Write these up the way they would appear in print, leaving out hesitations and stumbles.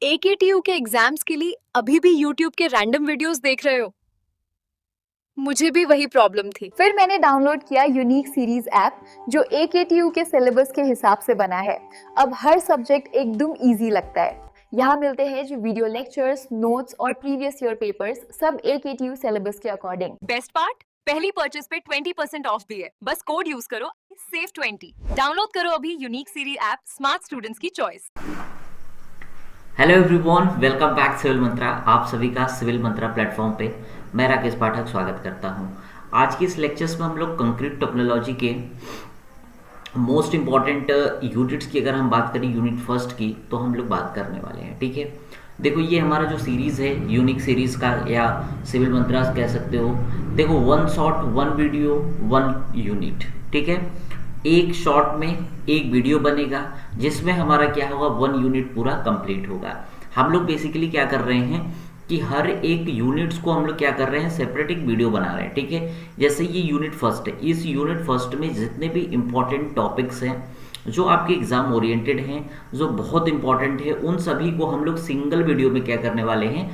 AKTU के exams के लिए अभी भी YouTube के रैंडम वीडियोस देख रहे हो? मुझे भी वही प्रॉब्लम थी। फिर मैंने डाउनलोड किया यूनिक सीरीज ऐप जो AKTU के सिलेबस के हिसाब से बना है। अब हर सब्जेक्ट एकदम इजी लगता है। यहाँ मिलते हैं जो वीडियो लेक्चर्स, नोट्स और प्रीवियस ईयर पेपर्स, सब AKTU सिलेबस के अकॉर्डिंग। बेस्ट पार्ट, पहली परचेज पे 20% ऑफ भी है। बस कोड यूज करो, सेव 20। डाउनलोड करो अभी unique series app, smart students की choice. Hello everyone, welcome back civil Mantra. आप सभी का सिविल मंत्रा प्लेटफॉर्म पे मैं राकेश पाठक स्वागत करता हूं। आज के इस लेक्चर्स में हम लोग कंक्रीट टोपोलॉजी के मोस्ट इंपॉर्टेंट यूनिट्स की अगर हम बात करें, यूनिट फर्स्ट की, तो हम लोग बात करने वाले हैं। ठीक है, देखो ये हमारा जो सीरीज़ है यूनिक सीरीज़ का, या सिविल मंत्रा कह सकते हो। देखो, one shot one video one unit. ठीक है, एक शॉट में एक वीडियो बनेगा जिसमें हमारा क्या होगा, वन यूनिट पूरा कंप्लीट होगा। हम लोग बेसिकली क्या कर रहे हैं कि हर एक यूनिट्स को हम लोग क्या कर रहे हैं, सेपरेट एक वीडियो बना रहे हैं। ठीक है, जैसे ये यूनिट फर्स्ट है, इस यूनिट फर्स्ट में जितने भी इंपॉर्टेंट टॉपिक्स हैं जो आपके एग्जाम ओरिएंटेड हैं, जो बहुत इंपॉर्टेंट है, उन सभी को हम लोग सिंगल वीडियो में क्या करने वाले हैं,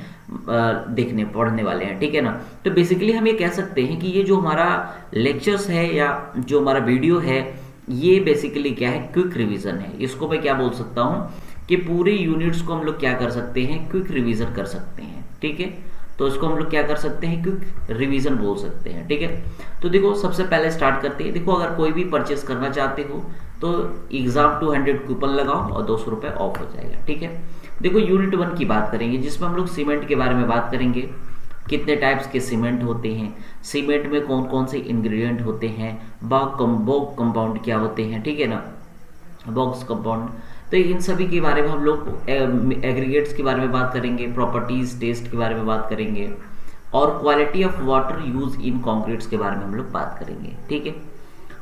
पढ़ने वाले हैं। ठीक है ना। तो बेसिकली हम ये कह सकते हैं कि ये जो हमारा लेक्चर्स है या जो हमारा वीडियो है, ये बेसिकली क्या है, क्विक रिवीजन है। इसको मैं क्या बोल सकता हूँ कि पूरे यूनिट्स को हम लोग क्या कर सकते हैं, क्विक रिवीजन कर सकते हैं। ठीक है, तो इसको हम लोग क्या कर सकते हैं, क्विक रिवीजन बोल सकते हैं। ठीक है, तो देखो सबसे पहले स्टार्ट करते हैं। देखो, अगर कोई भी परचेस करना चाहते हो तो एग्जाम 200 कूपन लगाओ और 200 रुपये ऑफ हो जाएगा। ठीक है, देखो यूनिट 1 की बात करेंगे जिसमें हम लोग सीमेंट के बारे में बात करेंगे। कितने टाइप्स के सीमेंट होते हैं, सीमेंट में कौन कौन से इंग्रेडिएंट होते हैं, बॉक्स कंपाउंड क्या होते हैं। ठीक है ना, बॉक्स कंपाउंड। तो इन सभी के बारे में हम लोग एग्रीगेट्स के बारे में बात करेंगे, प्रॉपर्टीज टेस्ट के बारे में बात करेंगे, और quality of water use in concretes के बारे में हम लोग बात करेंगे। ठीक है,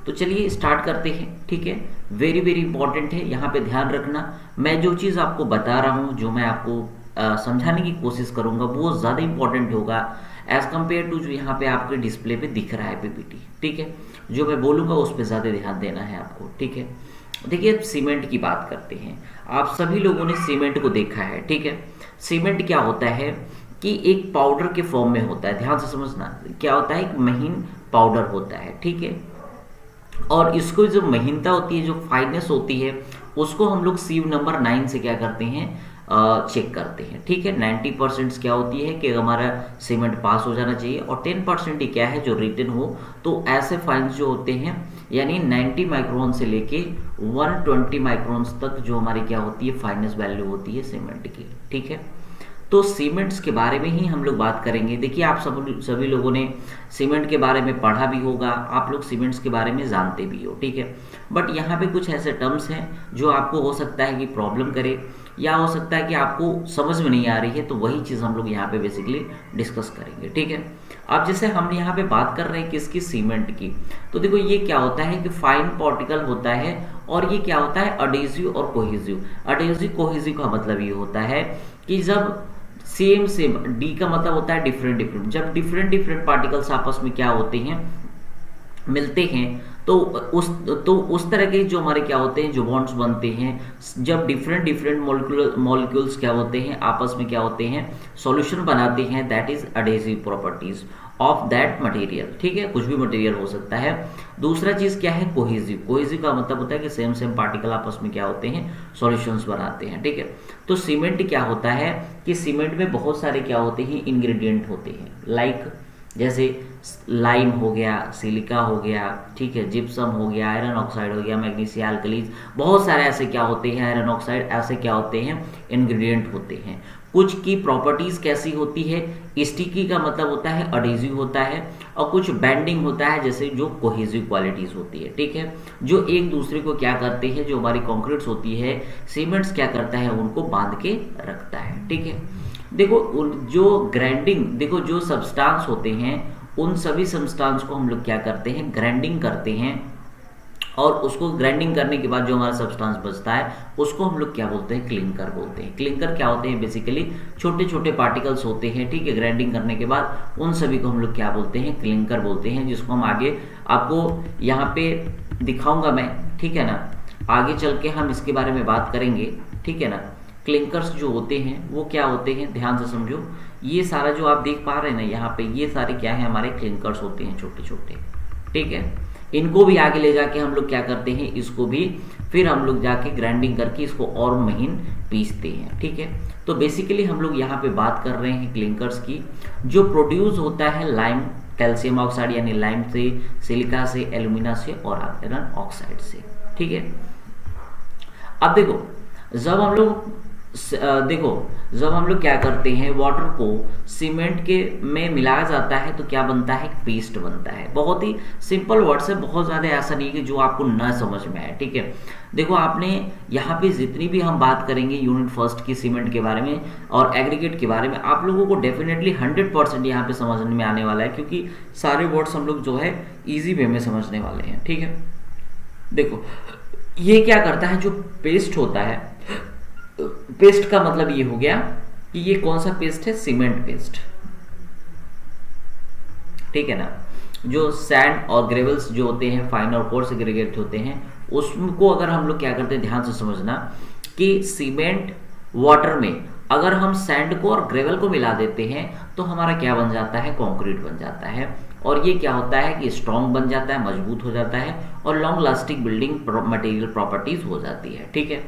तो चलिए स्टार्ट करते हैं। ठीक है, वेरी वेरी इंपॉर्टेंट है, यहाँ पे ध्यान रखना। मैं जो चीज़ आपको बता रहा हूँ, जो मैं आपको समझाने की कोशिश करूंगा, वो ज़्यादा इंपॉर्टेंट होगा एज कम्पेयर टू जो यहाँ पे आपके डिस्प्ले पे दिख रहा है, पीपीटी। ठीक है, जो मैं बोलूँगा उस पर ज़्यादा ध्यान देना है आपको। ठीक है, देखिए सीमेंट की बात करते हैं। आप सभी लोगों ने सीमेंट को देखा है। ठीक है, सीमेंट क्या होता है कि एक पाउडर के फॉर्म में होता है। ध्यान से समझना, क्या होता है, एक महीन पाउडर होता है। ठीक है, और इसको जो महीनता होती है, जो फाइननेस होती है, उसको हम लोग सीव नंबर 9 से क्या करते हैं, चेक करते हैं। ठीक है, 90% क्या होती है कि हमारा सीमेंट पास हो जाना चाहिए, और 10% ही क्या है जो रिटर्न हो। तो ऐसे फाइन्स जो होते हैं, यानी 90 माइक्रोन से लेके 120 माइक्रोन्स तक जो हमारी क्या होती है, फाइननेस वैल्यू होती है सीमेंट की। ठीक है, तो सीमेंट्स के बारे में ही हम लोग बात करेंगे। देखिए, आप सभी लोगों ने सीमेंट के बारे में पढ़ा भी होगा, आप लोग सीमेंट्स के बारे में जानते भी हो। ठीक है, बट यहाँ पे कुछ ऐसे टर्म्स हैं जो आपको हो सकता है कि प्रॉब्लम करे, या हो सकता है कि आपको समझ में नहीं आ रही है, तो वही चीज़ हम लोग यहाँ पे बेसिकली डिस्कस करेंगे। ठीक है, अब जैसे हम यहाँ पे बात कर रहे हैं किसकी, सीमेंट की। तो देखो ये क्या होता है कि फाइन पार्टिकल होता है, और ये क्या होता है, अडेसिव और कोहेसिव। अडेसिव कोहेसिव का मतलब ये होता है कि जब सेम सेम, डी का मतलब होता है डिफरेंट डिफरेंट, जब डिफरेंट डिफरेंट पार्टिकल्स आपस में क्या होते हैं, मिलते हैं, तो उस तरह के जो हमारे क्या होते हैं, जो बॉन्ड्स बनते हैं, जब डिफरेंट डिफरेंट मॉलिक्यूल्स क्या होते हैं, आपस में क्या होते हैं, सॉल्यूशन बनाते हैं, that is adhesive properties of that material. ठीक है, कुछ भी मटेरियल हो सकता है। दूसरा चीज क्या है, कोहेसिव। कोहेसिव का मतलब होता है कि सेम सेम पार्टिकल आपस में क्या होते हैं, सॉल्यूशंस बनाते हैं। ठीक है, तो सीमेंट क्या होता है कि सीमेंट में बहुत सारे क्या होते हैं, इंग्रेडिएंट होते हैं, लाइक जैसे लाइम हो गया, सिलिका हो गया, ठीक है, जिप्सम हो गया, आयरन ऑक्साइड हो गया, मैग्नीशिया अल्कलीज, बहुत सारे ऐसे क्या होते हैं, आयरन ऑक्साइड, ऐसे क्या होते हैं, इंग्रेडिएंट होते हैं। कुछ की प्रॉपर्टीज कैसी होती है, स्टिकी का मतलब होता है अडेसिव होता है, और कुछ बैंडिंग होता है, जैसे जो कोहेसिव क्वालिटीज होती है। ठीक है, जो एक दूसरे को क्या करते हैं, जो हमारी कॉन्क्रीट्स होती है, सीमेंट्स क्या करता है, उनको बांध के रखता है। ठीक है, देखो जो ग्राइंडिंग, देखो जो सब्सटेंस होते हैं, उन सभी सब्सटेंस को हम लोग क्या करते हैं, ग्राइंडिंग करते हैं, और उसको ग्राइंडिंग करने के बाद जो हमारा सब्सटेंस बचता है, उसको हम लोग क्या बोलते हैं, क्लिंकर बोलते हैं। क्लिंकर क्या होते हैं, बेसिकली छोटे छोटे पार्टिकल्स होते हैं। ठीक है, ग्राइंडिंग करने के बाद उन सभी को हम लोग क्या बोलते हैं, क्लिंकर बोलते हैं, जिसको हम आगे आपको यहाँ पे दिखाऊंगा मैं। ठीक है ना, आगे चल के हम इसके बारे में बात करेंगे। ठीक है ना, क्लिंकर्स जो होते हैं वो क्या होते हैं, ध्यान से समझो। ये सारा जो आप देख पा रहे हैं ना यहाँ पे, ये सारे क्या है, हमारे क्लिंकर्स होते हैं छोटे छोटे, ठीक है। इनको भी आगे ले जाके हम लोग क्या करते हैं, इसको भी फिर हम लोग जाके ग्राइंडिंग करके इसको और महीन पीसते हैं, ठीक है। तो बेसिकली हम लोग यहाँ पे बात कर रहे हैं क्लिंकर्स की, जो प्रोड्यूस होता है लाइम, कैल्शियम ऑक्साइड यानी लाइम से, सिलिका से, एल्यूमिना से और आयरन ऑक्साइड से, ठीक है। अब देखो जब हम लोग क्या करते हैं, वाटर को सीमेंट के में मिलाया जाता है तो क्या बनता है, पेस्ट बनता है। बहुत ही सिंपल वर्ड्स है, बहुत ज़्यादा ऐसा नहीं कि जो आपको न समझ में आए, ठीक है। देखो आपने यहाँ पे जितनी भी हम बात करेंगे यूनिट फर्स्ट की सीमेंट के बारे में और एग्रीगेट के बारे में, आप लोगों को डेफिनेटली 100% यहाँ पे समझने में आने वाला है, क्योंकि सारे वर्ड्स हम लोग जो है ईजी वे में समझने वाले हैं, ठीक है। देखो ये क्या करता है, जो पेस्ट होता है, पेस्ट का मतलब ये हो गया कि ये कौन सा पेस्ट है, सीमेंट पेस्ट, ठीक है ना। जो सैंड और ग्रेवल्स जो होते हैं, फाइन और कोर्स एग्रीगेट होते हैं, उसको अगर हम लोग क्या करते हैं, ध्यान से समझना कि सीमेंट वाटर में अगर हम सैंड को और ग्रेवल को मिला देते हैं तो हमारा क्या बन जाता है, कंक्रीट बन जाता है। और ये क्या होता है कि स्ट्रॉन्ग बन जाता है, मजबूत हो जाता है और long lasting building material properties हो जाती है, ठीक है।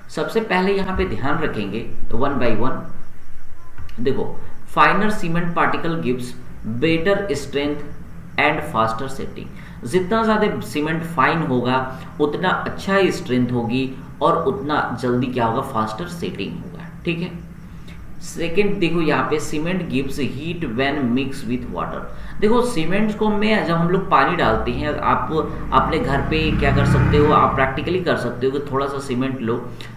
सबसे पहले यहाँ पे ध्यान रखेंगे वन बाय वन। देखो finer cement particle gives better strength and faster setting. जितना ज़्यादा सीमेंट फाइन होगा उतना अच्छा स्ट्रेंथ होगी और उतना जल्दी क्या होगा, फास्टर सेटिंग होगा, ठीक है। सेकेंड देखो यहाँ पे cement gives heat when mix with water. देखो सीमेंट को में जब हम लोग पानी डालते हैं, आप अपने घर पे क्या कर सकते हो, आप प्रैक्टिकली कर सकते हो कि थोड़ा सा सीमेंट लो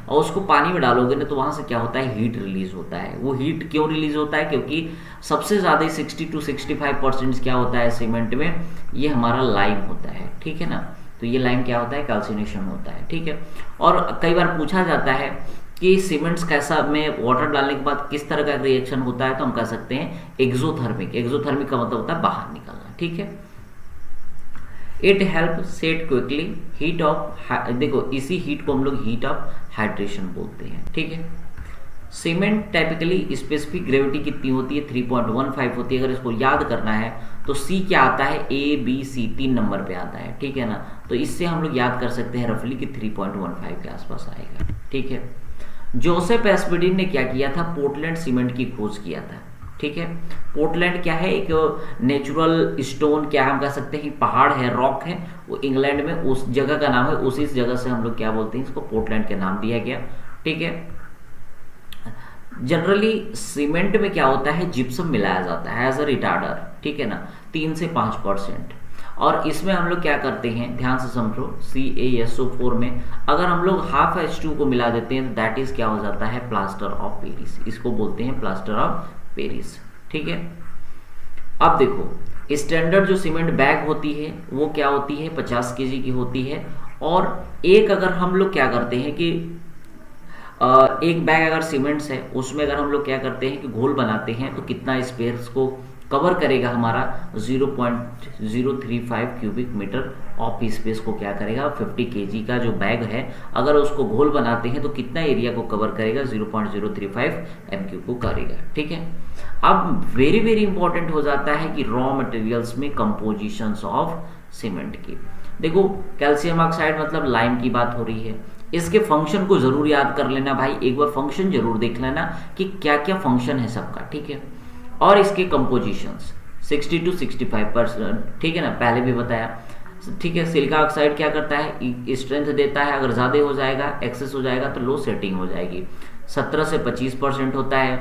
और उसको पानी में डालोगे ना, तो वहाँ से क्या होता है, हीट रिलीज होता है। वो हीट क्यों रिलीज होता है, क्योंकि सबसे ज़्यादा 60 to 65% क्या होता है सीमेंट में, ये हमारा लाइम होता है, ठीक है ना। तो ये लाइम क्या होता है, कैल्सिनेशन होता है, ठीक है। और कई बार पूछा जाता है कि सीमेंट्स कैसा में वाटर डालने के बाद किस तरह का रिएक्शन होता है, तो हम कह सकते हैं एक्सोथर्मिक। एक्सोथर्मिक का मतलब होता है बाहर निकलना, ठीक है। It help set quickly heat of, देखो इसी हीट को हम लोग हीट ऑफ हाइड्रेशन बोलते हैं, ठीक है। सीमेंट टाइपिकली स्पेसिफिक ग्रेविटी कितनी होती है, 3.15 होती है। अगर इसको याद करना है तो सी क्या आता है, ABC 3 नंबर पे आता है, ठीक है ना। तो इससे हम लोग याद कर सकते हैं रफली कि 3.15 के आसपास आएगा, ठीक है। जोसेफ एस्पेडिन ने क्या किया था, पोर्टलैंड सीमेंट की खोज किया था, ठीक है। पोर्टलैंड क्या है, एक नेचुरल स्टोन, क्या हम कह सकते हैं कि पहाड़ है, रॉक है, वो इंग्लैंड में उस जगह का नाम है, उसी जगह से हम लोग क्या बोलते हैं, इसको पोर्टलैंड के नाम दिया गया, ठीक है। जनरली सीमेंट में क्या होता है, जिप्सम मिलाया जाता है एज अ रिटार्डर, ठीक है ना, 3 से 5%। और इसमें हम लोग क्या करते हैं, ध्यान से समझो, CaSO4 में अगर हम लोग हाफ H2 को मिला देते हैं तो दैट इज क्या हो जाता है, प्लास्टर ऑफ पेरिस। इसको बोलते हैं प्लास्टर ऑफ पेरिस, ठीक है। अब देखो स्टैंडर्ड जो सीमेंट बैग होती है वो क्या होती है, 50 kg की होती है। और एक अगर हम लोग क्या करते हैं कि एक बैग अगर सीमेंट्स है उसमें अगर हम लोग क्या करते हैं कि घोल बनाते हैं तो कितना स्पेस को कवर करेगा, हमारा 0.035 क्यूबिक मीटर ऑफ स्पेस को क्या करेगा, 50 kg का जो बैग है अगर उसको घोल बनाते हैं तो कितना एरिया को कवर करेगा, 0.035 MQ को करेगा, ठीक है। अब वेरी वेरी इंपॉर्टेंट हो जाता है कि रॉ मटेरियल्स में कंपोजिशंस ऑफ सीमेंट की। देखो कैल्शियम ऑक्साइड मतलब लाइम की बात हो रही है, इसके फंक्शन को जरूर याद कर लेना भाई, एक बार फंक्शन जरूर देख लेना कि क्या क्या फंक्शन है सबका, ठीक है। और इसके कंपोजिशंस 60 to 65%, ठीक है ना, पहले भी बताया, ठीक है। सिलिका ऑक्साइड क्या करता है, स्ट्रेंथ देता है, अगर ज़्यादा हो जाएगा, एक्सेस हो जाएगा तो लो सेटिंग हो जाएगी। 17 से 25% होता है,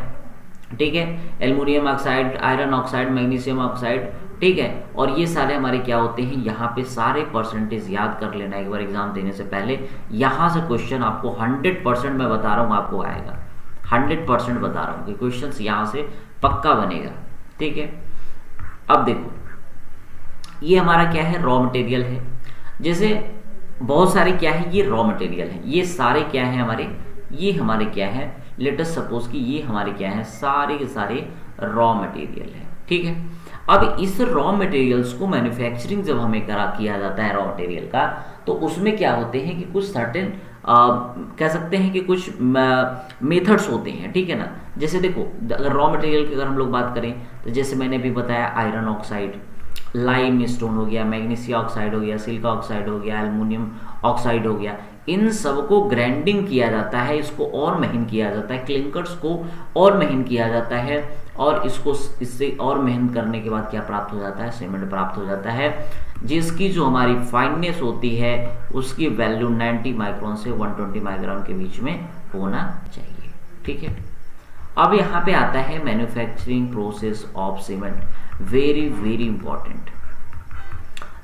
ठीक है। Aluminium oxide, iron oxide, magnesium oxide, ठीक है। और ये सारे हमारे क्या होते हैं, यहाँ पे सारे परसेंटेज याद कर लेना एक बार एग्जाम देने से पहले। यहाँ से क्वेश्चन आपको 100% मैं बता रहा हूँ आपको आएगा, 100% बता रहा हूँ कि क्वेश्चन यहाँ से पक्का बनेगा, ठीक है। अब देखो ये हमारा क्या है, रॉ मटेरियल है। जैसे बहुत सारे क्या है, ये रॉ मटेरियल है, ये सारे क्या है हमारे, ये हमारे क्या है, लेट अस सपोज कि ये हमारे क्या है, सारे के सारे रॉ मटेरियल है, ठीक है। अब इस रॉ मटेरियल्स को मैन्युफैक्चरिंग जब हमें किया जाता है रॉ मटेरियल का, तो उसमें क्या होते हैं कि कुछ सर्टेन कह सकते हैं कि कुछ मेथड्स होते हैं, ठीक है ना। जैसे देखो, अगर रॉ मटेरियल की अगर हम लोग बात करें तो जैसे मैंने भी बताया, आयरन ऑक्साइड, लाइम स्टोन हो गया, मैग्नीशिया ऑक्साइड हो गया, सिलिका ऑक्साइड हो गया, एल्युमिनियम ऑक्साइड हो गया, इन सबको ग्राइंडिंग किया जाता है, इसको और महीन किया जाता है, क्लिंकर्स को और महीन किया जाता है, और इससे और महीन करने के बाद क्या प्राप्त हो जाता है, सीमेंट प्राप्त हो जाता है, जिसकी जो हमारी फाइननेस होती है उसकी वैल्यू 90 माइक्रोन से 120 माइक्रोन के बीच में होना चाहिए, ठीक है। अब यहाँ पे आता है manufacturing process of cement, very very important.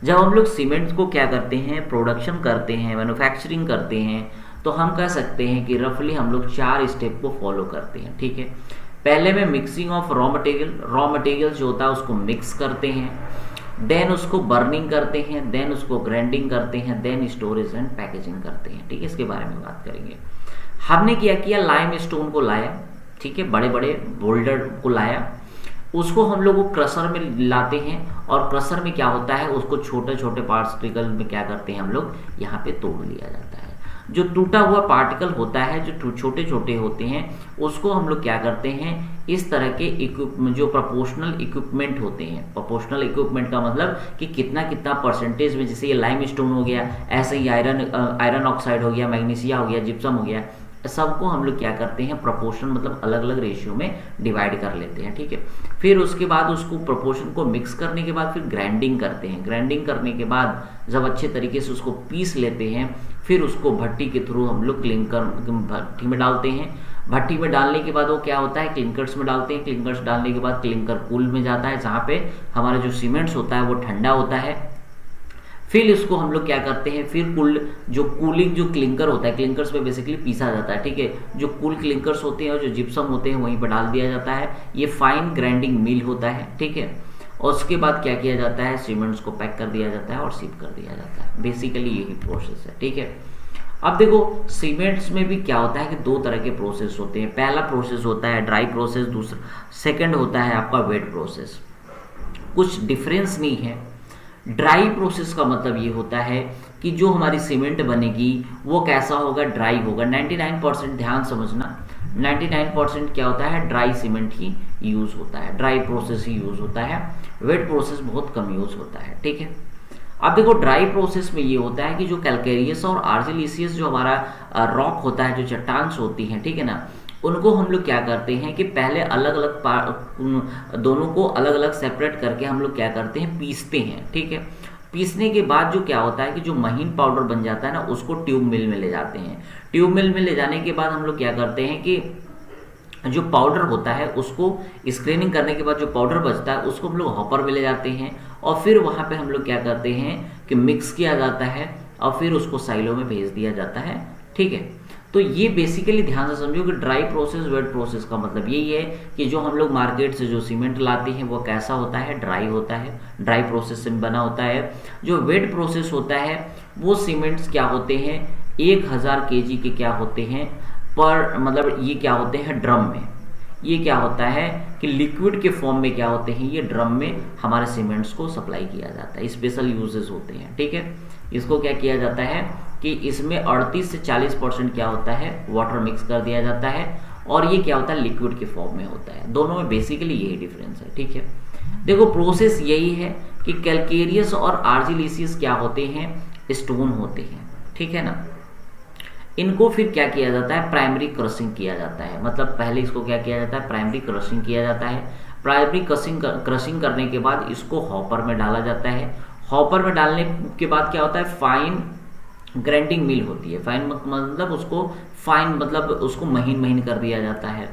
जब हम लोग सीमेंट को क्या करते हैं, प्रोडक्शन करते हैं, मैन्युफैक्चरिंग करते हैं, तो हम कह सकते हैं कि रफली हम लोग 4 स्टेप को फॉलो करते हैं, ठीक है। पहले में मिक्सिंग ऑफ रॉ मटेरियल जो होता है उसको मिक्स करते हैं, देन उसको बर्निंग करते हैं, देन उसको ग्राइंडिंग करते हैं, देन स्टोरेज एंड पैकेजिंग करते हैं, ठीक है। इसके बारे में बात करेंगे। हमने क्या किया, लाइम स्टोन को लाया, ठीक है, बड़े बड़े बोल्डर को लाया, उसको हम लोग क्रशर में लाते हैं, और क्रशर में क्या होता है, उसको छोटे छोटे पार्टिकल में क्या करते हैं हम लोग, यहाँ पे तोड़ लिया जाता है। जो टूटा हुआ पार्टिकल होता है, जो छोटे छोटे होते हैं, उसको हम लोग क्या करते हैं, इस तरह के जो प्रोपोर्शनल इक्विपमेंट होते हैं, प्रोपोर्शनल इक्विपमेंट का मतलब कि कितना कितना परसेंटेज में, जैसे ये लाइम स्टोन हो गया, ऐसे ही आयरन ऑक्साइड हो गया, मैग्नीशिया हो गया, जिप्सम हो गया, सबको हम लोग क्या करते हैं, प्रोपोर्शन मतलब अलग अलग रेशियो में डिवाइड कर लेते हैं, ठीक है। फिर उसके बाद उसको प्रोपोर्शन को मिक्स करने के बाद फिर ग्राइंडिंग करते हैं। ग्राइंडिंग करने के बाद जब अच्छे तरीके से उसको पीस लेते हैं, फिर उसको भट्टी के थ्रू हम लोग भट्टी में डालते हैं। भट्टी में डालने के बाद वो क्या होता है, क्लिंकर्स में डालते हैं। क्लिंकर्स डालने के बाद क्लिंकर कूल में जाता है, जहाँ पे हमारा जो सीमेंट्स होता है वो ठंडा होता है। फिर इसको हम लोग क्या करते हैं, फिर कूलिंग जो क्लिंकर होता है, क्लिंकर्स में बेसिकली पीसा जाता है, ठीक है। जो कूल क्लिंकर्स होते हैं और जो जिप्सम होते हैं वहीं पर डाल दिया जाता है, ये फाइन ग्राइंडिंग मिल होता है, ठीक है। और उसके बाद क्या किया जाता है, सीमेंट्स को पैक कर दिया जाता है और शिप कर दिया जाता है। बेसिकली यही प्रोसेस है, ठीक है। अब देखो, सीमेंट्स में भी क्या होता है कि 2 तरह के प्रोसेस होते हैं। पहला प्रोसेस होता है ड्राई प्रोसेस, दूसरा सेकंड होता है आपका वेट प्रोसेस। कुछ डिफरेंस नहीं है। ड्राई प्रोसेस का मतलब ये होता है कि जो हमारी सीमेंट बनेगी वो कैसा होगा, ड्राई होगा। 99% ध्यान समझना, 99% क्या होता है, ड्राई सीमेंट ही यूज होता है, ड्राई प्रोसेस ही यूज होता है। वेट प्रोसेस बहुत कम यूज होता है, ठीक है। अब देखो, ड्राई प्रोसेस में ये होता है कि जो कैलकेरियस और आर्जिलिसियस जो हमारा रॉक होता है, जो चट्टान होती हैं, ठीक है ना, उनको हम लोग क्या करते हैं कि पहले अलग अलग दोनों को अलग अलग सेपरेट करके हम लोग क्या करते हैं, पीसते हैं, ठीक है। पीसने के बाद जो क्या होता है कि जो महीन पाउडर बन जाता है ना, उसको ट्यूब मिल में ले जाते हैं। ट्यूब मिल में ले जाने के बाद हम लोग क्या करते हैं कि जो पाउडर होता है उसको स्क्रीनिंग करने के बाद जो पाउडर बचता है उसको हम लोग हॉपर में ले जाते हैं, और फिर वहाँ पे हम लोग क्या करते हैं कि मिक्स किया जाता है, और फिर उसको साइलो में भेज दिया जाता है, ठीक है। तो ये बेसिकली ध्यान से समझो कि ड्राई प्रोसेस वेट प्रोसेस का मतलब यही है कि जो हम लोग मार्केट से जो सीमेंट लाते हैं वो कैसा होता है, ड्राई होता है, ड्राई प्रोसेस से बना होता है। जो वेट प्रोसेस होता है वो सीमेंट्स क्या होते हैं, 1000 kg के क्या होते हैं पर, मतलब ये क्या होते हैं ड्रम में। ये क्या होता है कि लिक्विड के फॉर्म में क्या होते हैं, ये ड्रम में हमारे सीमेंट्स को सप्लाई किया जाता है, स्पेशल यूजेस होते हैं, ठीक है। इसको क्या किया जाता है कि इसमें 38 से 40% क्या होता है, वाटर मिक्स कर दिया जाता है, और ये क्या होता है, लिक्विड के फॉर्म में होता है। दोनों में बेसिकली यही डिफरेंस है, ठीक है। देखो, प्रोसेस यही है कि कैलकेरियस और आर्जिलिसियस क्या होते हैं, स्टोन होते हैं, ठीक है ना। इनको फिर क्या किया जाता है, प्राइमरी क्रशिंग किया जाता है। मतलब पहले इसको क्या किया जाता है, प्राइमरी क्रशिंग किया जाता है। प्राइमरी क्रशिंग करने के बाद इसको हॉपर में डाला जाता है। हॉपर में डालने के बाद क्या होता है, फाइन ग्राइंडिंग मिल होती है। फाइन मतलब उसको महीन महीन कर दिया जाता है।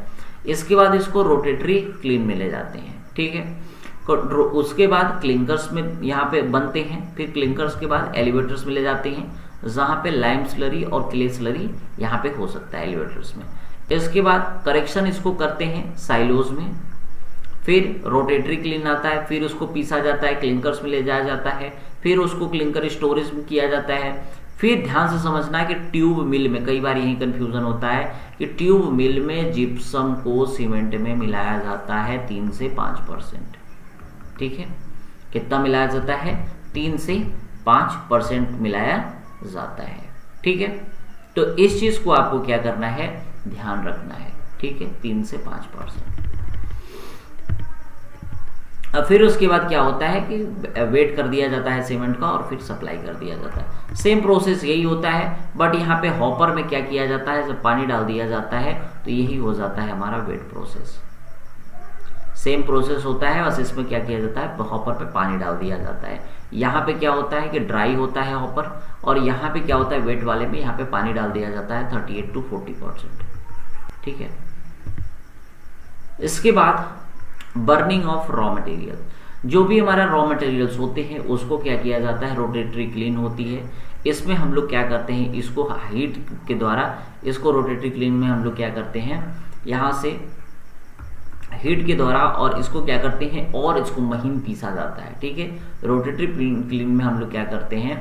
इसके बाद इसको रोटेटरी क्लीन में ले जाते हैं, ठीक है। उसके बाद क्लिंकर्स में यहाँ पे बनते हैं। फिर क्लिंकर्स के बाद एलिवेटर्स में ले जाते हैं, जहाँ पे लाइम स्लरी और क्ले स्लरी यहाँ पे हो सकता है एलिवेटर्स में। इसके बाद करेक्शन इसको करते हैं साइलोज में। फिर रोटेटरी क्लीन आता है, फिर उसको पीसा जाता है, क्लिंकर्स में ले जाया जाता है, फिर उसको क्लिंकर स्टोरेज में किया जाता है। फिर ध्यान से समझना है कि ट्यूब मिल में, कई बार यही कंफ्यूजन होता है कि ट्यूब मिल में जिप्सम को सीमेंट में मिलाया जाता है 3 से 5%, ठीक है। कितना मिलाया जाता है, 3 से 5% मिलाया जाता है, ठीक है। तो इस चीज को आपको क्या करना है, ध्यान रखना है, ठीक है, 3 से 5%। अब फिर उसके बाद क्या होता है कि वेट कर दिया जाता है सीमेंट का और फिर सप्लाई कर दिया जाता है। सेम प्रोसेस यही होता है, बट यहाँ पे हॉपर में क्या किया जाता है, जब पानी डाल दिया जाता है तो यही हो जाता है हमारा वेट प्रोसेस। सेम प्रोसेस होता है, बस इसमें क्या किया जाता है, हॉपर पे पानी डाल दिया जाता है। यहाँ पे क्या होता है कि ड्राई होता है हॉपर, और यहाँ पे क्या होता है, वेट वाले में यहाँ पे पानी डाल दिया जाता है 38 to 40%, ठीक है। इसके बाद बर्निंग ऑफ रॉ मटेरियल, जो भी हमारा रॉ मटेरियल्स होते हैं उसको क्या किया जाता है, रोटेटरी क्लीन होती है। इसमें हम लोग क्या करते हैं, इसको हीट के द्वारा, इसको रोटेटरी क्लीन में हम लोग क्या करते हैं, यहाँ से हीट के द्वारा, और इसको क्या करते हैं, और इसको महीन पीसा जाता है, ठीक है। रोटेटरी क्लीन में हम लोग क्या करते हैं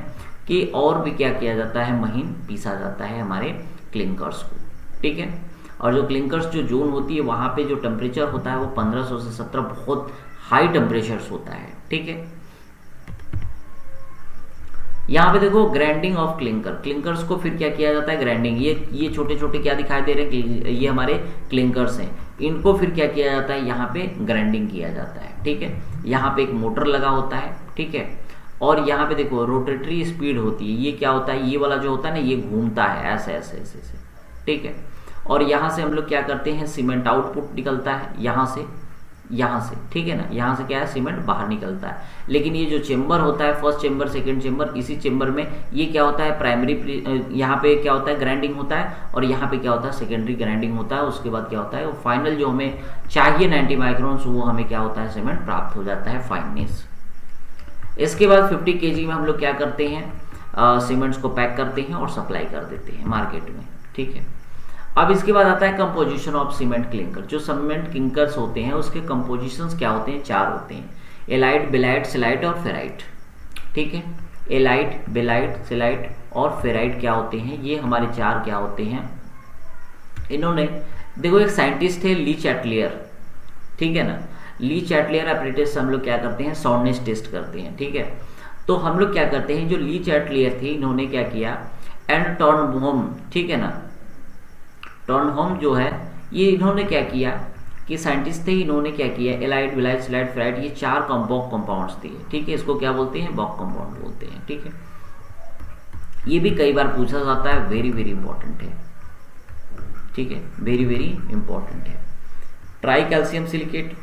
कि और भी क्या किया जाता है, महीन पीसा जाता है हमारे क्लिंकर्स को, ठीक है। और जो क्लिंकर्स जो जोन होती है वहाँ पे जो टेम्परेचर होता है वो 1500 से 17 बहुत हाई टेम्परेचर्स होता है, ठीक है। यहाँ पे देखो ग्राइंडिंग ऑफ क्लिंकर, क्लिंकर्स को फिर क्या किया जाता है, ग्राइंडिंग। ये छोटे छोटे क्या दिखाई दे रहे हैं, ये हमारे क्लिंकर्स हैं, इनको फिर क्या किया जाता है, यहाँ पे ग्राइंडिंग किया जाता है, ठीक है। यहाँ पे एक मोटर लगा होता है, ठीक है, और यहाँ पे देखो रोटेटरी स्पीड होती है। ये क्या होता है, ये वाला जो होता है ना, ये घूमता है ऐसे ऐसे ऐसे ऐसे, ठीक है। और यहाँ से हम लोग क्या करते हैं, सीमेंट आउटपुट निकलता है यहाँ से, ठीक है ना, यहाँ से क्या है, सीमेंट बाहर निकलता है। लेकिन ये जो चेम्बर होता है, फर्स्ट चेम्बर सेकंड चेम्बर, इसी चेम्बर में ये क्या होता है, प्राइमरी, यहाँ पे क्या होता है, ग्राइंडिंग होता है, और यहाँ पे क्या होता है, सेकेंडरी ग्राइंडिंग होता है। उसके बाद क्या होता है, वो फाइनल जो हमें चाहिए 90 माइक्रोन्स, वो हमें क्या होता है, सीमेंट प्राप्त हो जाता है, फाइननेस। इसके बाद 50 kg में हम लोग क्या करते हैं, सीमेंट्स को पैक करते हैं और सप्लाई कर देते हैं मार्केट में, ठीक है। अब इसके बाद आता है कंपोजिशन ऑफ सीमेंट क्लिंकर। जो सीमेंट क्लिंकर्स होते हैं उसके कंपोजिशंस क्या होते हैं, 4 होते हैं, एलाइट, बेलाइट, सिलाइट और फेराइट, ठीक है। एलाइट, बेलाइट, सिलाइट और फेराइट क्या होते हैं, ये हमारे 4 क्या होते हैं। इन्होंने देखो, एक साइंटिस्ट थे ली चैटलियर, ठीक है ना, ली चैटलियर एपरेटिस हम लोग क्या करते हैं, साउंडनेस टेस्ट करते हैं, ठीक है। तो हम लोग क्या करते हैं, जो ली चैटलियर थे इन्होंने क्या किया, एंड टॉर्नहोम, ठीक है ना, टॉर्नहोम जो है, ये इन्होंने क्या किया कि साइंटिस्ट थे, इन्होंने क्या किया, एलाइट, बेलाइट, सिलाइट, फेराइट, ये 4 बॉक कंपाउंड्स दिए, ठीक है। इसको क्या बोलते हैं, बॉक कंपाउंड बोलते हैं, ठीक है। ये भी कई बार पूछा जाता है, वेरी वेरी इंपॉर्टेंट है, ठीक है, वेरी वेरी इंपॉर्टेंट है। ट्राई कैल्शियम सिलिकेट,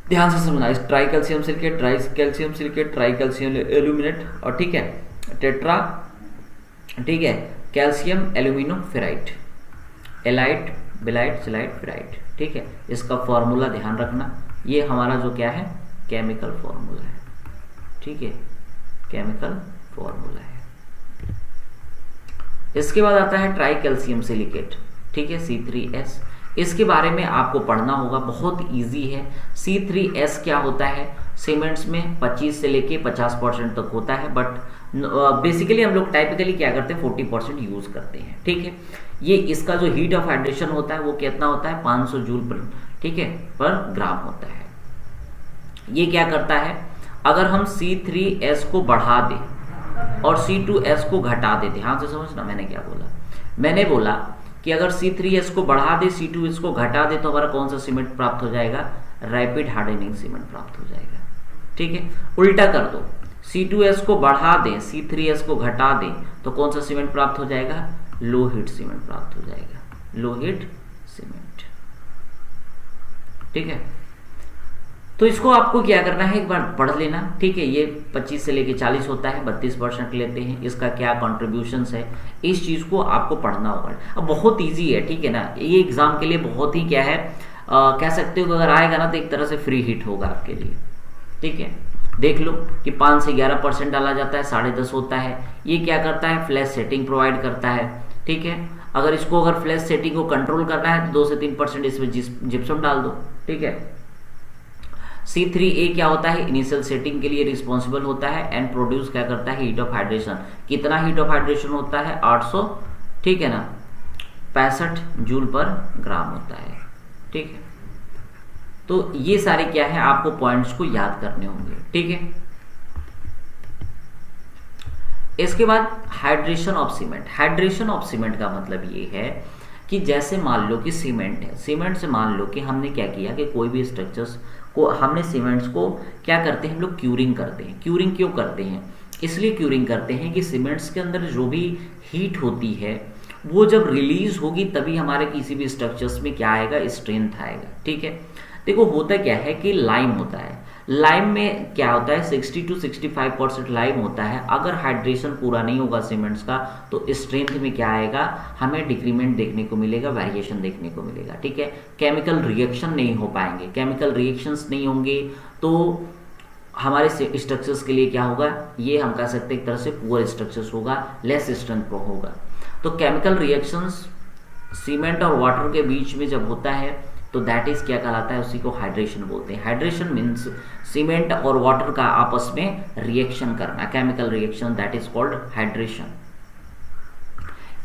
ध्यान से समझना, tri calcium silicate, tri calcium silicate, tri calcium aluminate, और ठीक है, टेट्रा, ठीक है, calcium alumino ferrite, alite, belite, celite, ferrite, ठीक है। इसका फॉर्मूला ध्यान रखना, ये हमारा जो क्या है, केमिकल फॉर्मूला है, ठीक है, केमिकल फॉर्मूला है। इसके बाद आता है ट्राई कैल्शियम सिलिकेट, ठीक है, C3S। इसके बारे में आपको पढ़ना होगा, बहुत इजी है। C3S क्या होता है, सीमेंट्स में 25 से लेके 50% तक होता है, बट बेसिकली हम लोग टाइपिकली क्या करते हैं, 40% यूज करते हैं, ठीक है। ये इसका जो हीट ऑफ हाइड्रेशन होता है वो कितना होता है, 500 जूल पर, ठीक है, पर ग्राम होता है। ये क्या करता है, अगर हम C3S को बढ़ा दें और C2S को घटा दें, ध्यान से समझना मैंने क्या बोला, मैंने बोला कि अगर C3S को बढ़ा दे, C2S को घटा दे, तो हमारा कौन सा सीमेंट प्राप्त हो जाएगा, रैपिड हार्डनिंग सीमेंट प्राप्त हो जाएगा, ठीक है। उल्टा कर दो, C2S को बढ़ा दें, C3S को घटा दें, तो कौन सा सीमेंट प्राप्त हो जाएगा, लो हीट सीमेंट प्राप्त हो जाएगा, लो हीट सीमेंट, ठीक है। तो इसको आपको क्या करना है, एक बार पढ़ लेना, ठीक है। ये 25 से लेके 40 होता है, 32% लेते हैं, इसका क्या कॉन्ट्रीब्यूशंस है, इस चीज को आपको पढ़ना होगा। अब बहुत इजी है, ठीक है ना, ये एग्जाम के लिए बहुत ही क्या है, कह सकते हो अगर आएगा ना तो एक तरह से फ्री हिट होगा आपके लिए, ठीक है। देख लो कि 5 से 11% डाला जाता है, 10.5 होता है। ये क्या करता है, फ्लैश सेटिंग प्रोवाइड करता है, ठीक है। अगर इसको अगर फ्लैश सेटिंग को कंट्रोल करना है तो 2 से 3% इसमें जिप्सम डाल दो, ठीक है। C3A क्या होता है, इनिशियल सेटिंग के लिए रिस्पॉन्सिबल होता है, एंड प्रोड्यूस क्या करता है, हीट ऑफ हाइड्रेशन। कितना हीट ऑफ हाइड्रेशन होता है, 800, ठीक है ना, 65 जूल पर ग्राम होता है, ठीक है। तो ये सारे क्या है, आपको पॉइंट्स को याद करने होंगे, ठीक है। इसके बाद hydration of cement. Hydration of cement का मतलब ये है कि जैसे मान लो कि सीमेंट है, सीमेंट से मान लो कि हमने क्या किया कि कोई भी स्ट्रक्चर्स को हमने सीमेंट्स को क्या करते हैं, हम लोग क्यूरिंग करते हैं। क्यूरिंग क्यों करते हैं? इसलिए क्यूरिंग करते हैं कि सीमेंट्स के अंदर जो भी हीट होती है वो जब रिलीज होगी तभी हमारे किसी भी स्ट्रक्चर्स में क्या आएगा, स्ट्रेंथ आएगा। ठीक है, देखो होता क्या है कि लाइम होता है, लाइम में क्या होता है 60 to 65% लाइम होता है। अगर हाइड्रेशन पूरा नहीं होगा सीमेंट्स का तो स्ट्रेंथ में क्या आएगा, हमें डिक्रीमेंट देखने को मिलेगा, वेरिएशन देखने को मिलेगा। ठीक है, केमिकल रिएक्शन नहीं हो पाएंगे, केमिकल रिएक्शंस नहीं होंगे तो हमारे स्ट्रक्चर्स के लिए क्या होगा, ये हम कह सकते हैं एक तरह से पुअर स्ट्रक्चर्स होगा, लेस स्ट्रेंथ होगा। तो केमिकल रिएक्शंस सीमेंट और वाटर के बीच में जब होता है तो दैट इज क्या कहलाता है, उसी को हाइड्रेशन बोलते हैं। हाइड्रेशन मीन्स सीमेंट और वाटर का आपस में रिएक्शन करना, chemical reaction, that is called hydration.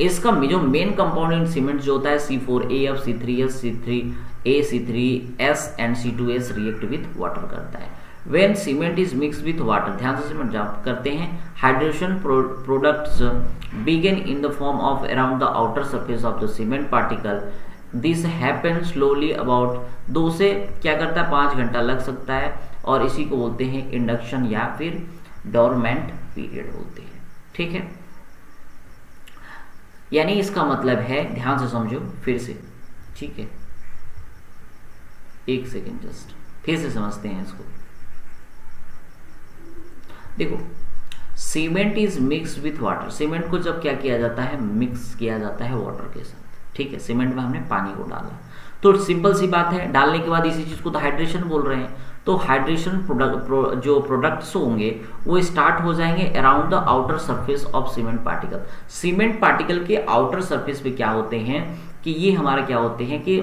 इसका जो मेन कंपाउंड सीमेंट जो होता है C4AF, C3S, C3A, C3S and C2S react with water करता है। When cement is mixed with water, ध्यान से सीमेंट जब करते हैं, hydration products begin in the form of around the outer surface of the cement particle. This happens slowly about 2 से क्या करता है 5 घंटा लग सकता है और इसी को बोलते हैं इंडक्शन या फिर डोरमेंट पीरियड बोलते हैं। ठीक है, यानी इसका मतलब है, ध्यान से समझो फिर से। ठीक है, एक सेकेंड जस्ट फिर से समझते हैं इसको। देखो cement is mixed with water, cement को जब क्या किया जाता है, मिक्स किया जाता है वाटर के साथ। ठीक है, सीमेंट में हमने पानी को डाला तो सिंपल सी बात है, डालने के बाद इसी चीज को तो हाइड्रेशन बोल रहे हैं। तो हाइड्रेशन जो प्रोडक्ट्स होंगे वो स्टार्ट हो जाएंगे around the outer surface of cement particle. Cement particle के आउटर सरफेस पे क्या होते हैं कि ये हमारा क्या होते हैं कि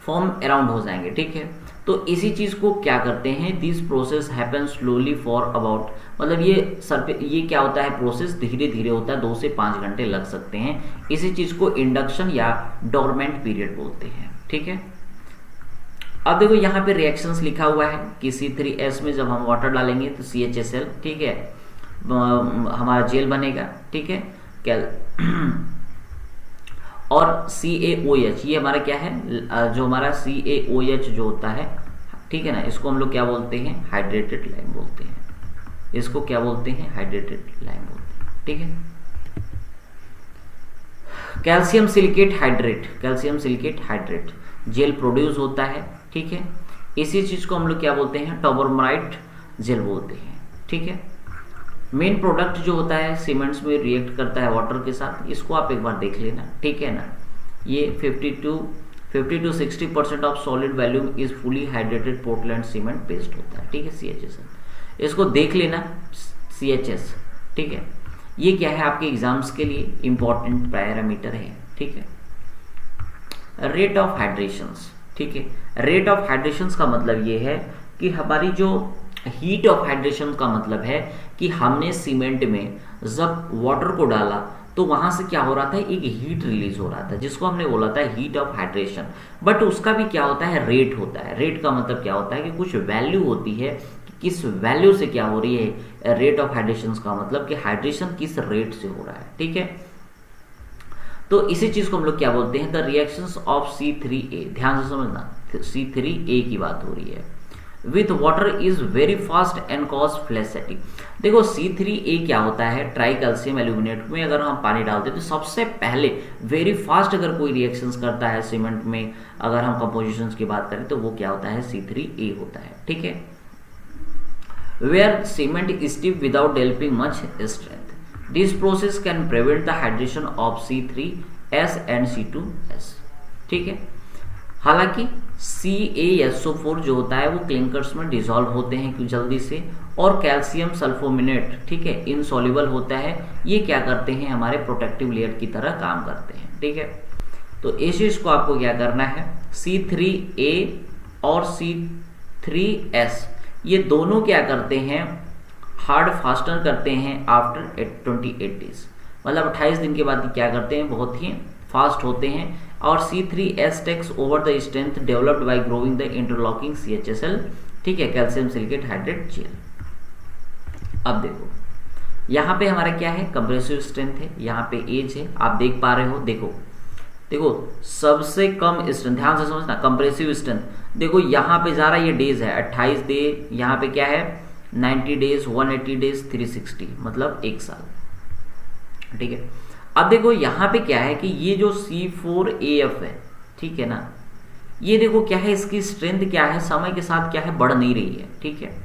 फॉर्म अराउंड हो जाएंगे। ठीक है, तो इसी चीज को क्या करते हैं, this process happen slowly for about, मतलब ये क्या होता है, प्रोसेस धीरे धीरे होता है, 2 से 5 घंटे लग सकते हैं। इसी चीज को इंडक्शन या डोरमेंट पीरियड बोलते हैं। ठीक है, अब देखो यहाँ पे रिएक्शंस लिखा हुआ है कि C3S में जब हम वाटर डालेंगे तो CHSL, ठीक है, हमारा जेल बनेगा। ठीक है, और CaOH, ये हमारा क्या है, जो हमारा CaOH जो होता है, ठीक है ना, इसको हम लोग क्या बोलते हैं, हाइड्रेटेड लाइम बोलते हैं। इसको क्या बोलते हैं, हाइड्रेटेड लाइम बोलते हैं। ठीक है, calcium silicate hydrate, calcium silicate hydrate gel produce होता है। ठीक है, इसी चीज को हम लोग क्या बोलते हैं, टॉबरमाइट जेल बोलते हैं। ठीक है, मेन प्रोडक्ट जो होता है सीमेंट्स में रिएक्ट करता है वाटर के साथ, इसको आप एक बार देख लेना। ठीक है ना, ये 50 to 60% of solid volume is fully hydrated Portland cement paste होता है। ठीक है, CHS, इसको देख लेना CHS। ठीक है, ये क्या है, आपके एग्जाम्स के लिए इंपॉर्टेंट पैरामीटर है। ठीक है, रेट ऑफ हाइड्रेशंस। ठीक है, रेट ऑफ हाइड्रेशंस का मतलब ये है कि हमारी जो हीट ऑफ हाइड्रेशन का मतलब है कि हमने सीमेंट में जब वाटर को डाला तो वहां से क्या हो रहा था, एक हीट रिलीज हो रहा था जिसको हमने बोला था हीट ऑफ हाइड्रेशन। बट उसका भी क्या होता है, रेट होता है। रेट का मतलब क्या होता है कि कुछ वैल्यू होती है कि किस वैल्यू से क्या हो रही है, रेट ऑफ हाइड्रेशन का मतलब कि हाइड्रेशन किस रेट से हो रहा है। ठीक है, तो इसी चीज को हम लोग क्या बोलते हैं, द रिएक्शंस ऑफ C3A। ध्यान से समझना, C3A की बात हो रही है। With water is very fast and cause flash setting. देखो C3A क्या होता है, ट्राई कैल्शियम एल्यूमिनेट में अगर हम पानी डालते हैं तो सबसे पहले वेरी फास्ट अगर कोई रिएक्शंस करता है सीमेंट में, अगर हम कंपोजिशंस की बात करें तो वो क्या होता है, C3A होता है। ठीक है, where cement is stiff without developing much strength, this process can prevent the hydration of C3S and C2S। ठीक है, हालांकि CaSO4 जो होता है वो क्लिंकर्स में डिसॉल्व होते हैं क्यों जल्दी से, और कैल्शियम सल्फोमिनेट, ठीक है, इनसॉल्युबल होता है। ये क्या करते हैं, हमारे प्रोटेक्टिव लेयर की तरह काम करते हैं। ठीक है, तो इस चीज को आपको क्या करना है, C3A और C3S ये दोनों क्या करते हैं, हार्ड फास्टर करते हैं आफ्टर 28 डेज, मतलब 28 दिन के बाद क्या करते हैं, बहुत ही फास्ट होते हैं। और C3S takes over the strength developed by growing the interlocking CHSL, ठीक है, कैल्शियम सिलिकेट हाइड्रेट जेल। अब देखो यहाँ पे हमारा क्या है, कंप्रेसिव स्ट्रेंथ है, यहाँ पे एज है, आप देख पा रहे हो, देखो देखो सबसे कम स्ट्रेंथ, ध्यान से समझना, कंप्रेसिव स्ट्रेंथ देखो यहाँ पे जा रहा है, ये डेज है 28 डे, यहाँ पे क्या है 90 डेज, 180 डेज, 360 मतलब 1 साल, ठीक है। अब देखो यहाँ पे क्या है कि ये जो C4AF है, ठीक है ना, ये देखो क्या है, इसकी स्ट्रेंथ क्या है, समय के साथ क्या है, बढ़ नहीं रही है, ठीक है।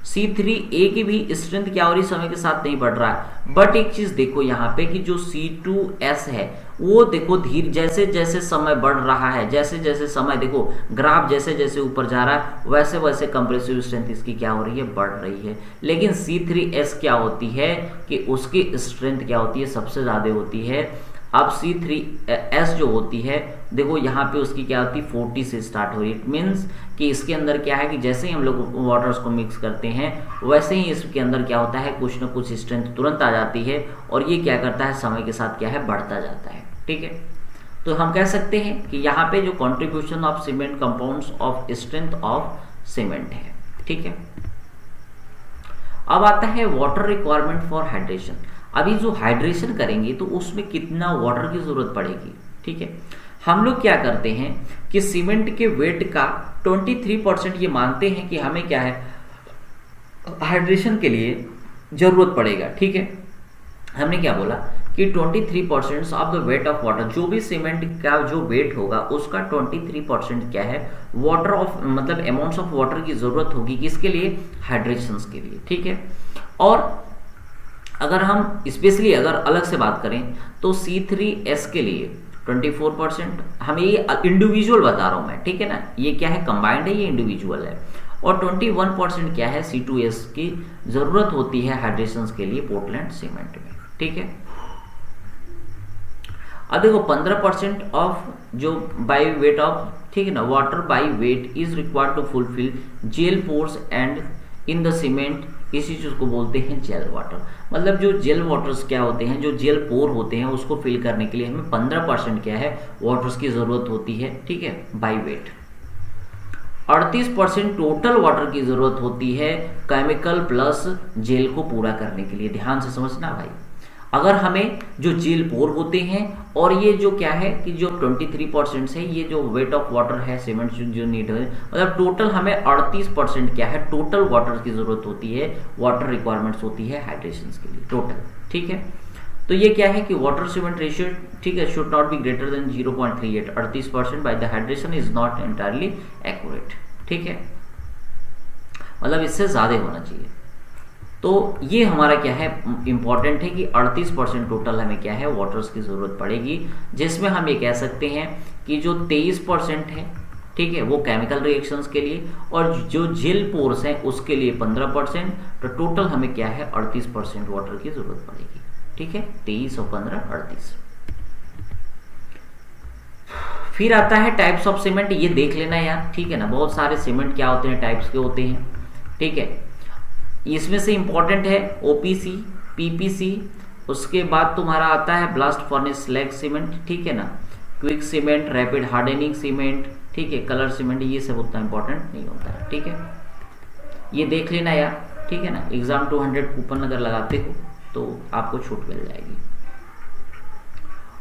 C3A की भी स्ट्रेंथ क्या हो रही, समय के साथ नहीं बढ़ रहा है। बट एक चीज देखो यहाँ पे कि जो C2S है वो देखो धीरे, जैसे जैसे समय बढ़ रहा है, जैसे जैसे समय देखो ग्राफ जैसे जैसे ऊपर जा रहा है, वैसे वैसे कंप्रेसिव स्ट्रेंथ इसकी क्या हो रही है, बढ़ रही है। लेकिन C3S क्या होती है कि उसकी स्ट्रेंथ क्या होती है, सबसे ज्यादा होती है। अब C3S जो होती है देखो यहाँ पे उसकी क्या होती है, 40 से स्टार्ट हो रही है। इट मीन्स कि इसके अंदर क्या है कि जैसे ही हम लोग वाटर्स को मिक्स करते हैं वैसे ही इसके अंदर क्या होता है, कुछ ना कुछ स्ट्रेंथ तुरंत आ जाती है, और ये क्या करता है, समय के साथ क्या है, बढ़ता जाता है, ठीक है। तो हम कह सकते हैं कि यहाँ पे जो contribution of cement compounds of strength of cement है, ठीक है। अब आता है वाटर रिक्वायरमेंट फॉर हाइड्रेशन। अभी जो हाइड्रेशन करेंगे तो उसमें कितना वाटर की जरूरत पड़ेगी, ठीक है। हम लोग क्या करते हैं कि सीमेंट के वेट का 23% ये मानते हैं कि हमें क्या है, हाइड्रेशन के लिए जरूरत पड़ेगा, ठीक है। हमने क्या बोला कि 23% of the weight of water, जो भी सीमेंट का जो वेट होगा उसका 23% क्या है, वाटर ऑफ मतलब अमाउंट्स ऑफ वाटर की जरूरत होगी, किसके लिए, हाइड्रेशन के लिए, ठीक है। और अगर हम स्पेशली अगर अलग से बात करें तो C3S के लिए 24%, हमें ये इंडिविजुअल बता रहा हूं मैं, ठीक है ना, ये क्या है, कंबाइंड है, ये इंडिविजुअल है। और 21% क्या है, C2S की जरूरत होती है हाइड्रेशन के लिए पोर्टलैंड सीमेंट में, ठीक है। अब देखो 15% ऑफ जो बाई वेट ऑफ, ठीक है ना, water by weight is required to fulfil gel pores and in the cement, इसी चीज को बोलते हैं जेल वाटर। मतलब जो जेल वाटर्स क्या होते हैं, जो जेल पोर होते हैं उसको फिल करने के लिए हमें 15% क्या है, वाटर्स की जरूरत होती है, ठीक है, बाई वेट। 38% टोटल वाटर की जरूरत होती है केमिकल प्लस जेल को पूरा करने के लिए। ध्यान से समझना भाई, अगर हमें जो जेल पोर होते हैं और ये जो क्या है कि जो 23% है, ये जो वेट ऑफ वाटर है सीमेंट जो नीड है, मतलब टोटल हमें 38% क्या है, टोटल वाटर की जरूरत होती है, वाटर रिक्वायरमेंट्स होती है हाइड्रेशन के लिए टोटल, ठीक है। तो ये क्या है कि वाटर सीमेंट रेशियो, ठीक है, should not be greater than 0.38, 38% by the hydration is not entirely accurate, ठीक है, मतलब इससे ज्यादा होना चाहिए। तो ये हमारा क्या है, इंपॉर्टेंट है कि 38% टोटल हमें क्या है, वाटर्स की जरूरत पड़ेगी, जिसमें हम ये कह सकते हैं कि जो 23% है, ठीक है, वो केमिकल रिएक्शंस के लिए, और जो जेल पोर्स हैं उसके लिए 15%, तो टोटल हमें क्या है 38% वाटर की जरूरत पड़ेगी, ठीक है, 23 और 15 38। फिर आता है टाइप्स ऑफ सीमेंट, ये देख लेना यार, ठीक है ना, बहुत सारे सीमेंट क्या होते हैं, टाइप्स के होते हैं, ठीक है। इसमें से इंपॉर्टेंट है OPC, PPC, उसके बाद तुम्हारा आता है ब्लास्ट फर्नेस स्लैग सीमेंट, ठीक है ना, quick cement, rapid hardening cement, ठीक है, कलर सीमेंट, ये सब उतना इंपॉर्टेंट नहीं होता है, ठीक है, ये देख लेना यार, ठीक है ना। एग्जाम 200 कूपन अगर लगाते हो तो आपको छूट मिल जाएगी।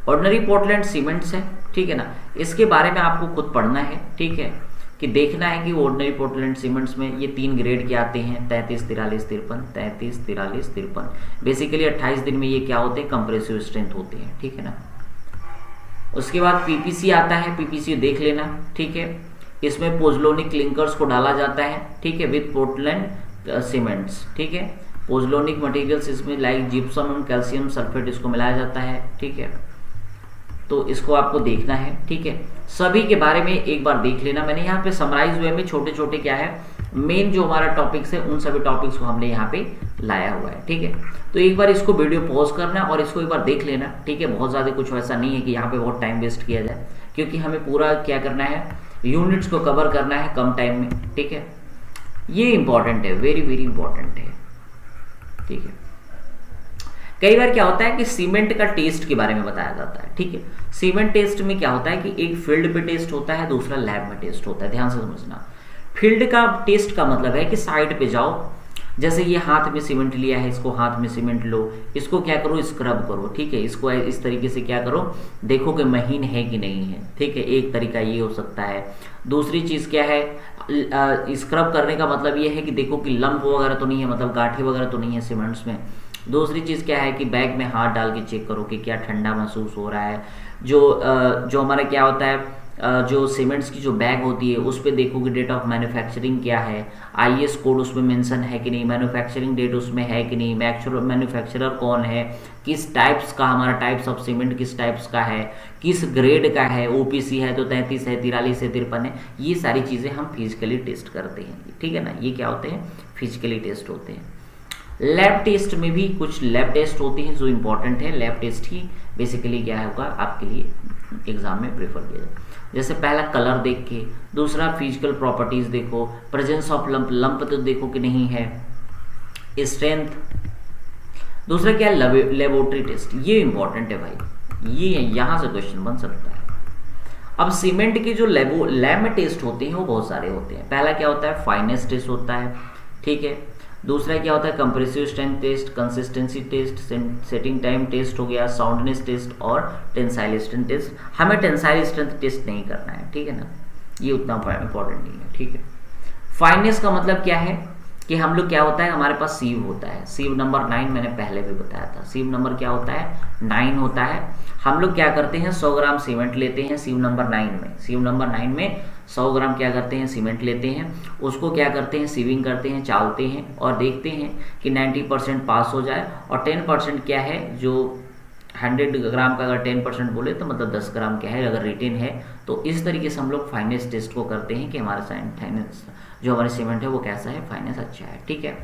ऑर्डिनरी पोर्टलैंड सीमेंट्स है, ठीक है ना, इसके बारे में आपको खुद पढ़ना है, ठीक है, कि देखना है कि ऑर्डिनरी पोर्टलैंड सीमेंट्स में ये 3 ग्रेड के आते हैं, 33, 43, 53, 33, 43, 53। बेसिकली 28 दिन में ये क्या होते हैं, कंप्रेसिव स्ट्रेंथ होते हैं, ठीक है ना। उसके बाद PPC आता है, PPC देख लेना, ठीक है, इसमें पोजलोनिक क्लिंकर्स को डाला जाता है, ठीक है, विद पोर्टलैंड सीमेंट्स, ठीक है, पोजलोनिक मटेरियल्स इसमें लाइक जिप्सम और कैल्शियम सल्फेट इसको मिलाया जाता है, ठीक है, तो इसको आपको देखना है, ठीक है। सभी के बारे में एक बार देख लेना, मैंने यहाँ पे समराइज वे में छोटे छोटे क्या है, मेन जो हमारा टॉपिक्स है उन सभी टॉपिक्स को हमने यहाँ पे लाया हुआ है, ठीक है। तो एक बार इसको वीडियो पॉज करना और इसको एक बार देख लेना, ठीक है। बहुत ज़्यादा कुछ ऐसा नहीं है कि यहाँ पे बहुत टाइम वेस्ट किया जाए, क्योंकि हमें पूरा क्या करना है, यूनिट्स को कवर करना है कम टाइम में, ठीक है। ये इंपॉर्टेंट है, वेरी वेरी इंपॉर्टेंट है, ठीक है। कई बार क्या होता है कि सीमेंट का टेस्ट के बारे में बताया जाता है, ठीक है। सीमेंट टेस्ट में क्या होता है कि एक फील्ड पे टेस्ट होता है, दूसरा लैब में टेस्ट होता है। ध्यान से समझना, फील्ड का टेस्ट का मतलब है कि साइट पे जाओ, जैसे ये हाथ में सीमेंट लिया है, इसको हाथ में सीमेंट लो, इसको क्या करो, स्क्रब करो, ठीक है, इसको इस तरीके से क्या करो, देखो कि महीन है कि नहीं है, ठीक है, एक तरीका ये हो सकता है। दूसरी चीज़ क्या है, स्क्रब करने का मतलब ये है कि देखो कि लंप वगैरह तो नहीं है, मतलब गांठे वगैरह तो नहीं है सीमेंट्स में। दूसरी चीज़ क्या है कि बैग में हाथ डाल के चेक करो कि क्या ठंडा महसूस हो रहा है। जो हमारा क्या होता है, जो सीमेंट्स की जो बैग होती है उस पर देखो कि डेट ऑफ मैन्युफैक्चरिंग क्या है, आईएस कोड उसमें मेंशन है कि नहीं, मैन्युफैक्चरिंग डेट उसमें है कि नहीं, मैन्युफैक्चरर कौन है, किस टाइप्स का, हमारा टाइप्स ऑफ सीमेंट किस टाइप्स का है, किस ग्रेड का है, ओपीसी है तो 33 है, 43 है, 53 है, ये सारी चीज़ें हम फिजिकली टेस्ट करते हैं, ठीक है ना। ये क्या होते हैं, फिजिकली टेस्ट होते हैं। लैब टेस्ट में भी कुछ लैब टेस्ट होते हैं जो इंपॉर्टेंट है। लैब टेस्ट ही बेसिकली क्या होगा आपके लिए एग्जाम में प्रेफर किया जाए। जैसे पहला कलर देख के, दूसरा फिजिकल प्रॉपर्टीज देखो, प्रेजेंस ऑफ लंप, लंप तो देखो कि नहीं है, स्ट्रेंथ, दूसरा क्या है लेबोरेटरी टेस्ट, ये इंपॉर्टेंट है भाई, ये यहां से क्वेश्चन बन सकता है। अब सीमेंट के जो लैब में टेस्ट होते हैं वो बहुत सारे होते हैं। पहला क्या होता है, फाइनेस टेस्ट होता है, ठीक है। दूसरा क्या होता है, compressive strength test, consistency test, setting time test हो गया, साउंडनेस टेस्ट और टेंसाइल स्ट्रेंथ टेस्ट। हमें टेंसाइल स्ट्रेंथ टेस्ट नहीं करना है, ठीक है ना, ये उतना इंपॉर्टेंट नहीं है, ठीक है। फाइनेस का मतलब क्या है कि हम लोग क्या होता है, हमारे पास सीव होता है, सीव नंबर 9 मैंने पहले भी बताया था, सीव नंबर क्या होता है, 9 होता है। हम लोग क्या करते हैं, 100 ग्राम सीमेंट लेते हैं सीव नंबर 9 में, सीव नंबर 9 में 100 ग्राम क्या करते हैं, सीमेंट लेते हैं, उसको क्या करते हैं, सीविंग करते हैं, चालते हैं और देखते हैं कि 90% पास हो जाए, और 10% क्या है, जो 100 ग्राम का अगर 10% बोले तो मतलब 10 ग्राम क्या है अगर रिटेन है, तो इस तरीके से हम लोग फाइनेस टेस्ट को करते हैं कि हमारा फाइनेंस जो हमारे सीमेंट है वो कैसा है, फाइनेंस अच्छा है, ठीक है।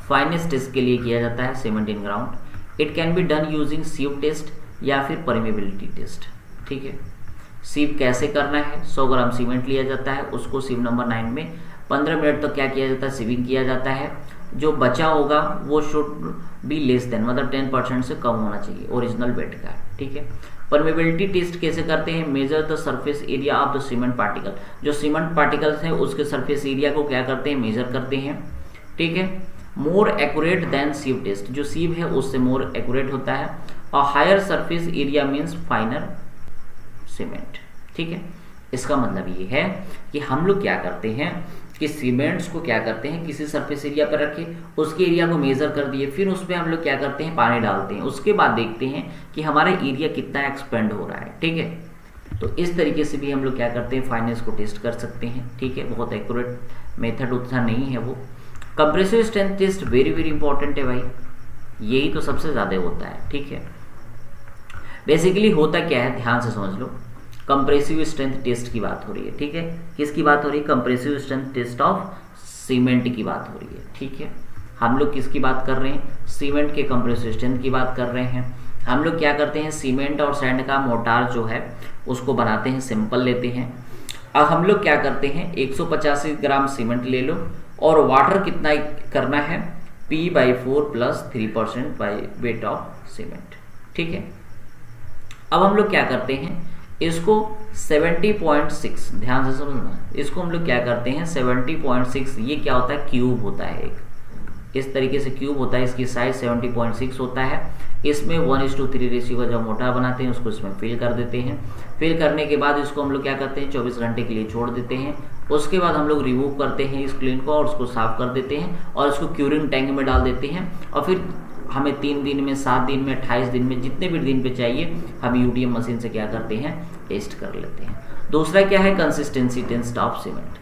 फाइनेस टेस्ट के लिए किया जाता है cement in ground. It can be done using sieve test या फिर परमेबिलिटी टेस्ट, ठीक है। सीव कैसे करना है, 100 ग्राम सीमेंट लिया जाता है, उसको सीव नंबर 9 में 15 मिनट तक क्या किया जाता है, सीविंग किया जाता है। जो बचा होगा वो शुड बी लेस देन, मतलब 10% से कम होना चाहिए ओरिजिनल वेट का, ठीक है। परमेबिलिटी टेस्ट कैसे करते हैं, measure the surface area of the cement particle, जो सीमेंट पार्टिकल्स हैं उसके सरफेस एरिया को क्या करते हैं, मेजर करते हैं, ठीक है। More accurate than sieve test, जो सीव है उससे मोर एक्यूरेट होता है, और higher surface area means finer cement, ठीक है। इसका मतलब ये है कि हम लोग क्या करते हैं कि सीमेंट्स को क्या करते हैं, किसी सरफेस एरिया पर रखे, उसके एरिया को मेजर कर दिए, फिर उस पर हम लोग क्या करते हैं, पानी डालते हैं, उसके बाद देखते हैं कि हमारा एरिया कितना एक्सपेंड हो रहा है, ठीक है। तो इस तरीके से भी हम लोग क्या करते हैं, फाइनेंस को टेस्ट कर सकते हैं, ठीक है। बहुत एक्यूरेट मेथड उतना नहीं है वो। Compressive strength test very very important है भाई, यही तो सबसे ज़्यादा होता है, ठीक है। बेसिकली होता क्या है, ध्यान से समझ लो, कंप्रेसिव स्ट्रेंथ टेस्ट की बात हो रही है, ठीक है। किसकी बात हो रही है, compressive strength test of cement की बात हो रही है, ठीक है। हम लोग किसकी बात कर रहे हैं, सीमेंट के कंप्रेसिव स्ट्रेंथ की बात कर रहे हैं। हम लोग क्या करते हैं, सीमेंट और सैंड का मोटार जो है उसको बनाते हैं, सिंपल लेते हैं। अब हम लोग क्या करते हैं, 185 ग्राम सीमेंट ले लो, और वाटर कितना करना है, P/4 + 3% by weight of cement, ठीक है। अब हम लोग क्या करते हैं, इसको 70.6, ध्यान से समझना, इसको हम लोग क्या करते हैं 70.6, ये क्या होता है, क्यूब होता है एक, इस तरीके से क्यूब होता है, इसकी साइज 70.6 होता है। इसमें 1:3 रेशियो का जो मोटा बनाते हैं उसको इसमें फिल कर देते हैं। फिल करने के बाद इसको हम लोग क्या करते हैं, 24 घंटे के लिए छोड़ देते हैं। उसके बाद हम लोग रिमूव करते हैं इस क्लीन को और उसको साफ कर देते हैं, और इसको क्यूरिंग टैंक में डाल देते हैं। और फिर हमें 3 दिन में, 7 दिन में, 28 दिन में, जितने भी दिन पे चाहिए हम यूडीएम मशीन से क्या करते हैं, टेस्ट कर लेते हैं। दूसरा क्या है, consistency test of cement.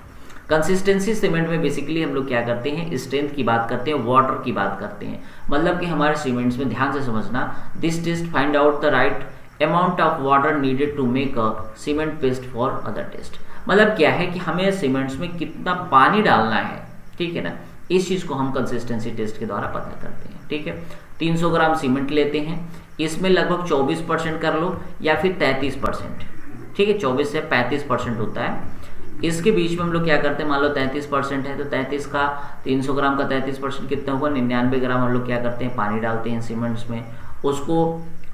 Consistency cement में बेसिकली हम लोग क्या करते हैं, स्ट्रेंथ की बात करते हैं, वाटर की बात करते हैं। मतलब कि हमारे सीमेंट्स में, ध्यान से समझना, this test find out the right amount of water needed to make a cement paste for other test. मतलब क्या है कि हमें सीमेंट्स में कितना पानी डालना है, ठीक है ना, इस चीज को हम कंसिस्टेंसी टेस्ट के द्वारा पता करते हैं, ठीक है। 300 ग्राम सीमेंट लेते हैं, इसमें लगभग 24% कर लो या फिर 33%, ठीक है, 24 से 35% होता है। इसके बीच में हम लोग क्या करते हैं, मान लो 33% है तो 33 का 300 ग्राम का 33% कितना होगा, 99 ग्राम हम लोग क्या करते हैं, पानी डालते हैं सीमेंट्स में। उसको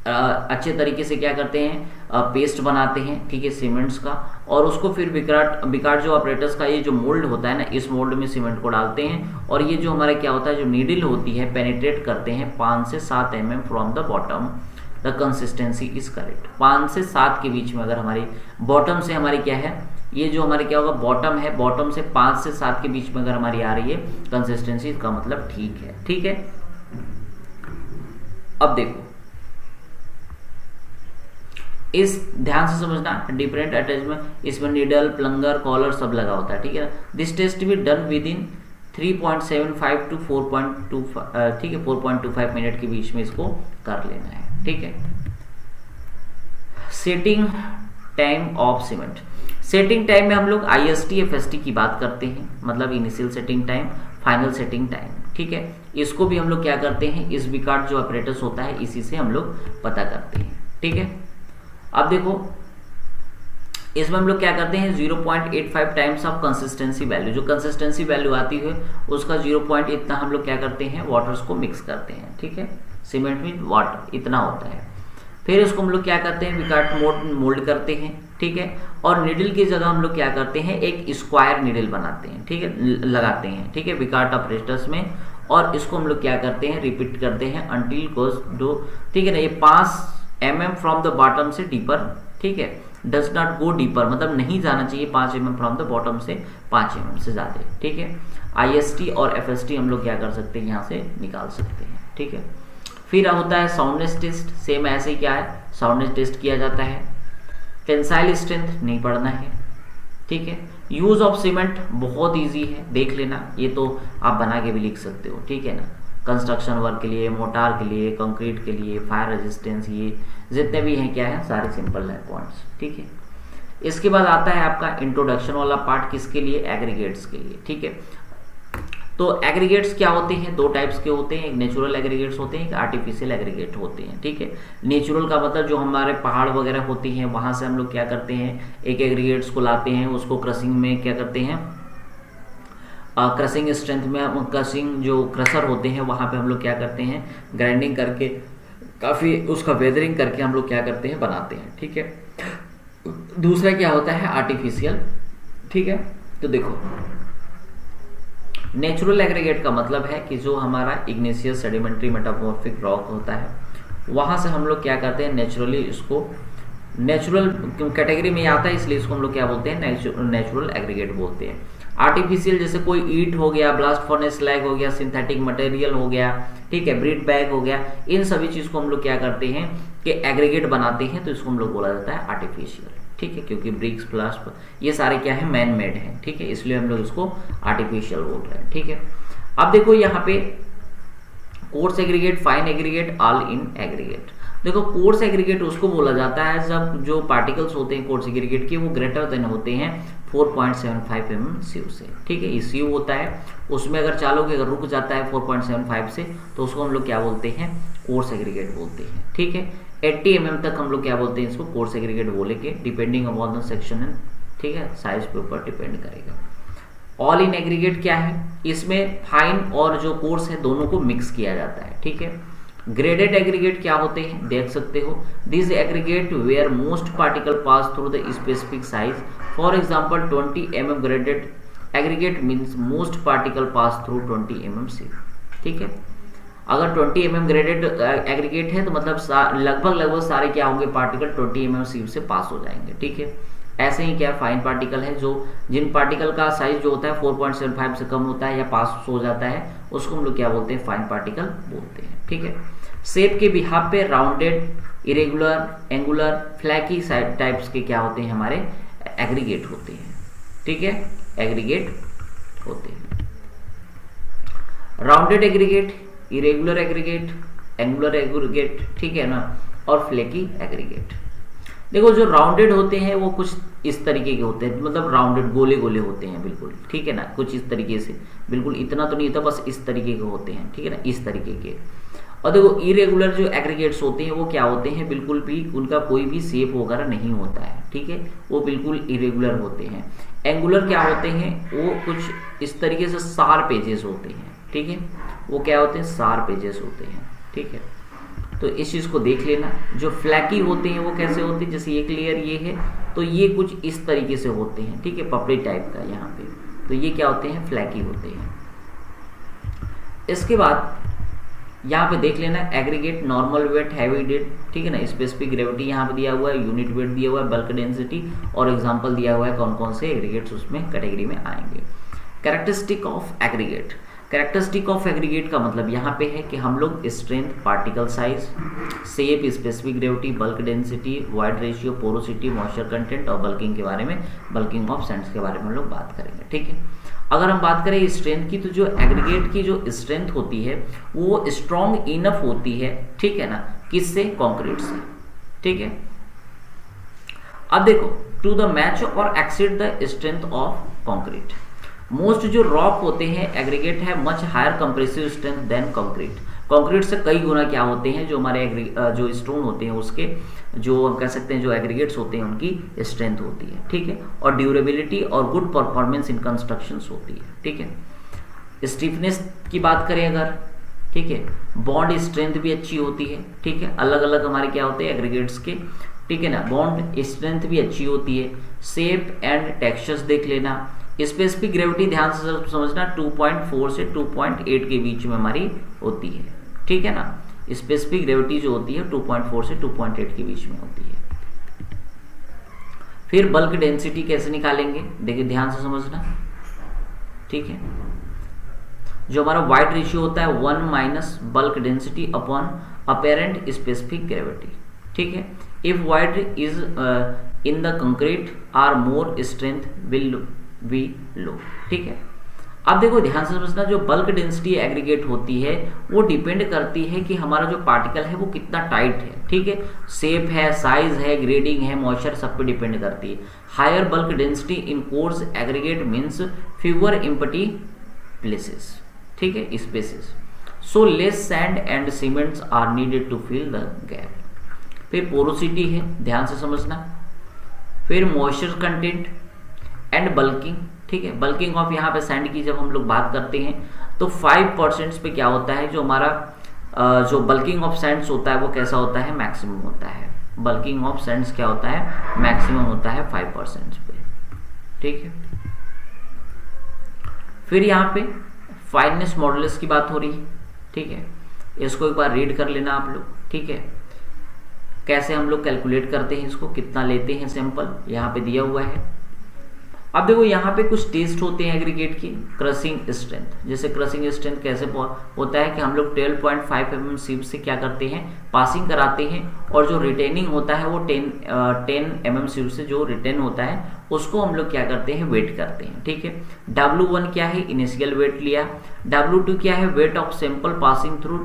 अच्छे तरीके से क्या करते हैं, पेस्ट बनाते हैं, ठीक है, सीमेंट्स का, और उसको फिर बिकार्डो ऑपरेटर्स का ये जो मोल्ड होता है ना, इस मोल्ड में सीमेंट को डालते हैं, और ये जो हमारा क्या होता है, जो नीडल होती है, पेनिट्रेट करते हैं 5 से 7 mm from the bottom, the consistency is correct. 5 से 7 के बीच में अगर हमारी बॉटम से हमारी क्या है, ये जो हमारे क्या होगा बॉटम है, बॉटम से 5 से 7 के बीच में अगर हमारी आ रही है कंसिस्टेंसी, का मतलब ठीक है, ठीक है। अब देखो इस ध्यान से समझना, डिफरेंट अटैचमेंट, इसमें नीडल, प्लंगर, कॉलर सब लगा होता है, ठीक है। This test be done within 3.75 to 4.25, ठीक है, 4.25 मिनट के बीच में इसको कर लेना है, ठीक है। Setting time of cement, setting time में हम लोग IST FST की बात करते हैं, मतलब initial setting time, final setting time, ठीक है। इसको भी हम लोग क्या करते हैं, इस बिकार्ड जो ऑपरेटर्स होता है इसी से हम लोग पता करते हैं, ठीक है। अब देखो इसमें हम लोग क्या करते हैं, 0.85 टाइम्स ऑफ कंसिस्टेंसी वैल्यू, जो कंसिस्टेंसी वैल्यू आती है उसका 0. इतना हम लोग क्या करते हैं, वाटर्स को मिक्स करते हैं, ठीक है, सीमेंट में वाटर इतना होता है। फिर इसको हम लोग क्या करते हैं, बिकार्ड मोल्ड करते हैं, ठीक है, और निडल की जगह हम लोग क्या करते हैं, एक स्क्वायर निडल बनाते हैं, ठीक है, लगाते हैं, ठीक है, बिकार्ड ऑपरेटर्स में, और इसको हम लोग क्या करते हैं, रिपीट करते हैं अंटिल गोस डू, ठीक है ना। ये 5 mm फ्रॉम द बॉटम से डीपर, ठीक है, डज नॉट गो डीपर, मतलब नहीं जाना चाहिए 5 mm फ्रॉम द बॉटम से 5 mm से ज्यादा, ठीक है। IST और FST हम लोग क्या कर सकते हैं, यहाँ से निकाल सकते हैं, ठीक है। फिर होता है साउंडनेस टेस्ट, सेम ऐसे ही क्या है, साउंडनेस टेस्ट किया जाता है। टेंसाइल स्ट्रेंथ नहीं पढ़ना है, ठीक है। यूज ऑफ सीमेंट बहुत इजी है, देख लेना, ये तो आप बना के भी लिख सकते हो, ठीक है ना। कंस्ट्रक्शन वर्क के लिए, मोटार के लिए, कंक्रीट के लिए, फायर रेजिस्टेंस, ये जितने भी हैं क्या है, सारे सिंपल है पॉइंट्स, ठीक है। इसके बाद आता है आपका इंट्रोडक्शन वाला पार्ट, किसके लिए, एग्रीगेट्स के लिए, ठीक है। तो एग्रीगेट्स क्या होते हैं, 2 टाइप्स के होते हैं, एक नेचुरल एग्रीगेट्स होते हैं, एक आर्टिफिशियल एग्रीगेट होते हैं, ठीक है। नेचुरल का मतलब जो हमारे पहाड़ वगैरह होती हैं वहां से हम लोग क्या करते हैं, एक एग्रीगेट्स को लाते हैं, उसको क्रशिंग में क्या करते हैं, क्रशिंग स्ट्रेंथ में, क्रशिंग जो क्रशर होते हैं वहां पे हम लोग क्या करते हैं, ग्राइंडिंग करके काफी उसका वेदरिंग करके हम लोग क्या करते हैं, बनाते हैं, ठीक है। दूसरा क्या होता है, आर्टिफिशियल, ठीक है। तो देखो नेचुरल एग्रीगेट का मतलब है कि जो हमारा इग्नेशियस सेडिमेंट्री मेटामॉर्फिक रॉक होता है वहां से हम लोग क्या करते हैं, नेचुरली इसको नेचुरल कैटेगरी में आता है, इसलिए इसको हम लोग क्या बोलते हैं, नेचुरल एग्रीगेट बोलते हैं। आर्टिफिशियल जैसे कोई ईट हो गया, ब्लास्ट फर्नेस स्लैग हो गया, सिंथेटिक मटेरियल हो गया, ठीक है, ब्रिड बैग हो गया, इन सभी चीज को हम लोग क्या करते हैं कि एग्रीगेट बनाते हैं, तो इसको हम लोग बोला जाता है आर्टिफिशियल, ठीक है, क्योंकि ब्रिक्स प्लास्ट ये सारे क्या है, मैन मेड है, ठीक है, इसलिए हम लोग इसको आर्टिफिशियल बोल रहे हैं, ठीक है। अब देखो यहाँ पे coarse aggregate, fine aggregate, all in aggregate. देखो कोर्स एग्रीगेट उसको बोला जाता है जब जो पार्टिकल्स होते हैं कोर्स एग्रीगेट के वो ग्रेटर देन होते हैं 4.75 mm सीयू से, ठीक है। ये सीयू होता है, उसमें अगर चालोगे, अगर रुक जाता है 4.75 से, तो उसको हम लोग क्या बोलते हैं, कोर्स एग्रीगेट बोलते हैं, ठीक है। 80 mm तक हम लोग क्या बोलते हैं, इसको कोर्स एग्रीगेट बोलेंगे, डिपेंडिंग अपॉन द सेक्शन, ठीक है, साइज के ऊपर डिपेंड करेगा। ऑल इन एग्रीगेट क्या है, इसमें फाइन और जो कोर्स है दोनों को मिक्स किया जाता है, ठीक है। ग्रेडेड एग्रीगेट क्या होते हैं, देख सकते हो, this aggregate where most particle pass through the specific size, for example 20 mm graded aggregate means most particle pass through 20 mm से, ठीक है। अगर 20 mm ग्रेडेड एग्रीगेट है तो मतलब लगभग सारे क्या होंगे, पार्टिकल 20 mm सीव से पास हो जाएंगे, ठीक है। ऐसे ही क्या फाइन पार्टिकल है, जो जिन पार्टिकल का साइज जो होता है 4.75 से कम होता है या पास हो जाता है, उसको हम लोग क्या बोलते हैं, फाइन पार्टिकल बोलते हैं, ठीक है। शेप के बिहाफ पे rounded, irregular, angular, flaky types के क्या होते हैं, हमारे एग्रीगेट होते हैं, ठीक है, एग्रीगेट होते हैं। Rounded aggregate, irregular aggregate, angular aggregate, ठीक है ना, और फ्लैकी एग्रीगेट। देखो जो राउंडेड होते हैं वो कुछ इस तरीके के होते हैं, मतलब राउंडेड गोले गोले होते हैं बिल्कुल, ठीक है ना, कुछ इस तरीके से, बिल्कुल इतना तो नहीं होता, बस इस तरीके के होते हैं, ठीक है ना, इस तरीके के। और देखो इरेगुलर जो एग्रीगेट्स होते हैं वो क्या होते हैं, बिल्कुल भी उनका कोई भी शेप वगैरह नहीं होता है, ठीक है, वो बिल्कुल इरेगुलर होते हैं। एंगुलर क्या होते हैं, वो कुछ इस तरीके से शार्प एजेस होते हैं, ठीक है, वो क्या होते हैं, शार्प एजेस होते हैं, ठीक है। तो इस चीज़ को देख लेना। जो फ्लैकी होते हैं वो कैसे होते हैं, जैसे एक लेयर ये है तो ये कुछ इस तरीके से होते हैं, ठीक है, पपड़ी टाइप का यहाँ पे, तो ये क्या होते हैं, फ्लैकी होते हैं। इसके बाद यहाँ पे देख लेना aggregate, normal weight, heavy weight, ठीक है ना, स्पेसिफिक ग्रेविटी यहाँ पे दिया हुआ है, यूनिट वेट दिया हुआ है, बल्क डेंसिटी और एग्जांपल दिया हुआ है कौन कौन से एग्रीगेट्स उसमें कैटेगरी में आएंगे। Characteristic of aggregate, characteristic of aggregate का मतलब यहाँ पे है कि हम लोग strength, particle size, shape, specific gravity, bulk density, void ratio, porosity, moisture content और बल्किंग के बारे में, बल्किंग ऑफ सैंड्स के बारे में हम लोग बात करेंगे, ठीक है। अगर हम बात करें स्ट्रेंथ की, तो जो एग्रीगेट की जो स्ट्रेंथ होती है वो स्ट्रॉन्ग इनफ होती है, ठीक है ना, किससे, कंक्रीट से, ठीक है। अब देखो, टू द मैच और exceed the strength of concrete, most जो रॉक होते हैं एग्रीगेट है much higher compressive strength than concrete, concrete से कई गुना क्या होते हैं जो हमारे जो स्टोन होते हैं उसके जो हम कह सकते हैं जो एग्रीगेट्स होते हैं उनकी स्ट्रेंथ होती है, ठीक है, और ड्यूरेबिलिटी और गुड परफॉर्मेंस इन कंस्ट्रक्शंस होती है, ठीक है। स्टीफनेस की बात करें अगर, ठीक है, बॉन्ड स्ट्रेंथ भी अच्छी होती है, ठीक है, अलग अलग हमारे क्या होते हैं एग्रीगेट्स के, ठीक है ना, बॉन्ड स्ट्रेंथ भी अच्छी होती है। शेप एंड टेक्सचर्स देख लेना। स्पेसिफिक ग्रेविटी ध्यान से समझना 2.4 से 2.8 के बीच में हमारी होती है, ठीक है ना, स्पेसिफिक ग्रेविटी जो होती है 2.4 से 2.8 के बीच में होती है। फिर बल्क डेंसिटी कैसे निकालेंगे, देखिए ध्यान से समझना, ठीक है, जो हमारा वाइड रेशियो होता है 1 minus bulk density upon apparent specific gravity, ठीक है। If void is in the concrete are more strength will be low, ठीक है। अब देखो ध्यान से समझना, जो बल्क डेंसिटी एग्रीगेट होती है वो डिपेंड करती है कि हमारा जो पार्टिकल है वो कितना टाइट है, ठीक है, शेप है, साइज है, ग्रेडिंग है, मॉइस्चर सब पे डिपेंड करती है। Higher bulk density in coarse aggregate means fewer empty places, ठीक है, spaces, so less sand and cements are needed to fill the gap. फिर पोरोसिटी है, ध्यान से समझना। फिर मॉइस्चर कंटेंट एंड बल्किंग, ठीक है, बल्किंग ऑफ यहाँ पे सैंड की जब हम लोग बात करते हैं तो 5% पे क्या होता है, जो हमारा जो बल्किंग ऑफ सैंड्स होता है वो कैसा होता है, मैक्सिमम होता है। बल्किंग ऑफ सैंड्स क्या होता है, मैक्सिमम होता है 5% पे, ठीक है। फिर यहाँ पे फाइननेस मॉडुलस की बात हो रही है, ठीक है, इसको एक बार रीड कर लेना आप लोग, ठीक है। कैसे हम लोग कैलकुलेट करते हैं इसको, कितना लेते हैं सैंपल, यहाँ पे दिया हुआ है। अब देखो यहाँ पे कुछ टेस्ट होते हैं एग्रीगेट की। क्रशिंग स्ट्रेंथ, जैसे क्रशिंग स्ट्रेंथ कैसे होता है कि हम लोग 12.5 mm सीप से क्या करते हैं, पासिंग कराते हैं, और जो रिटेनिंग होता है वो 10 mm सीप से जो रिटेन होता है उसको हम लोग क्या करते हैं, वेट करते हैं, ठीक है। W1 क्या है, इनिशियल वेट लिया। W2 क्या है, weight of sample passing through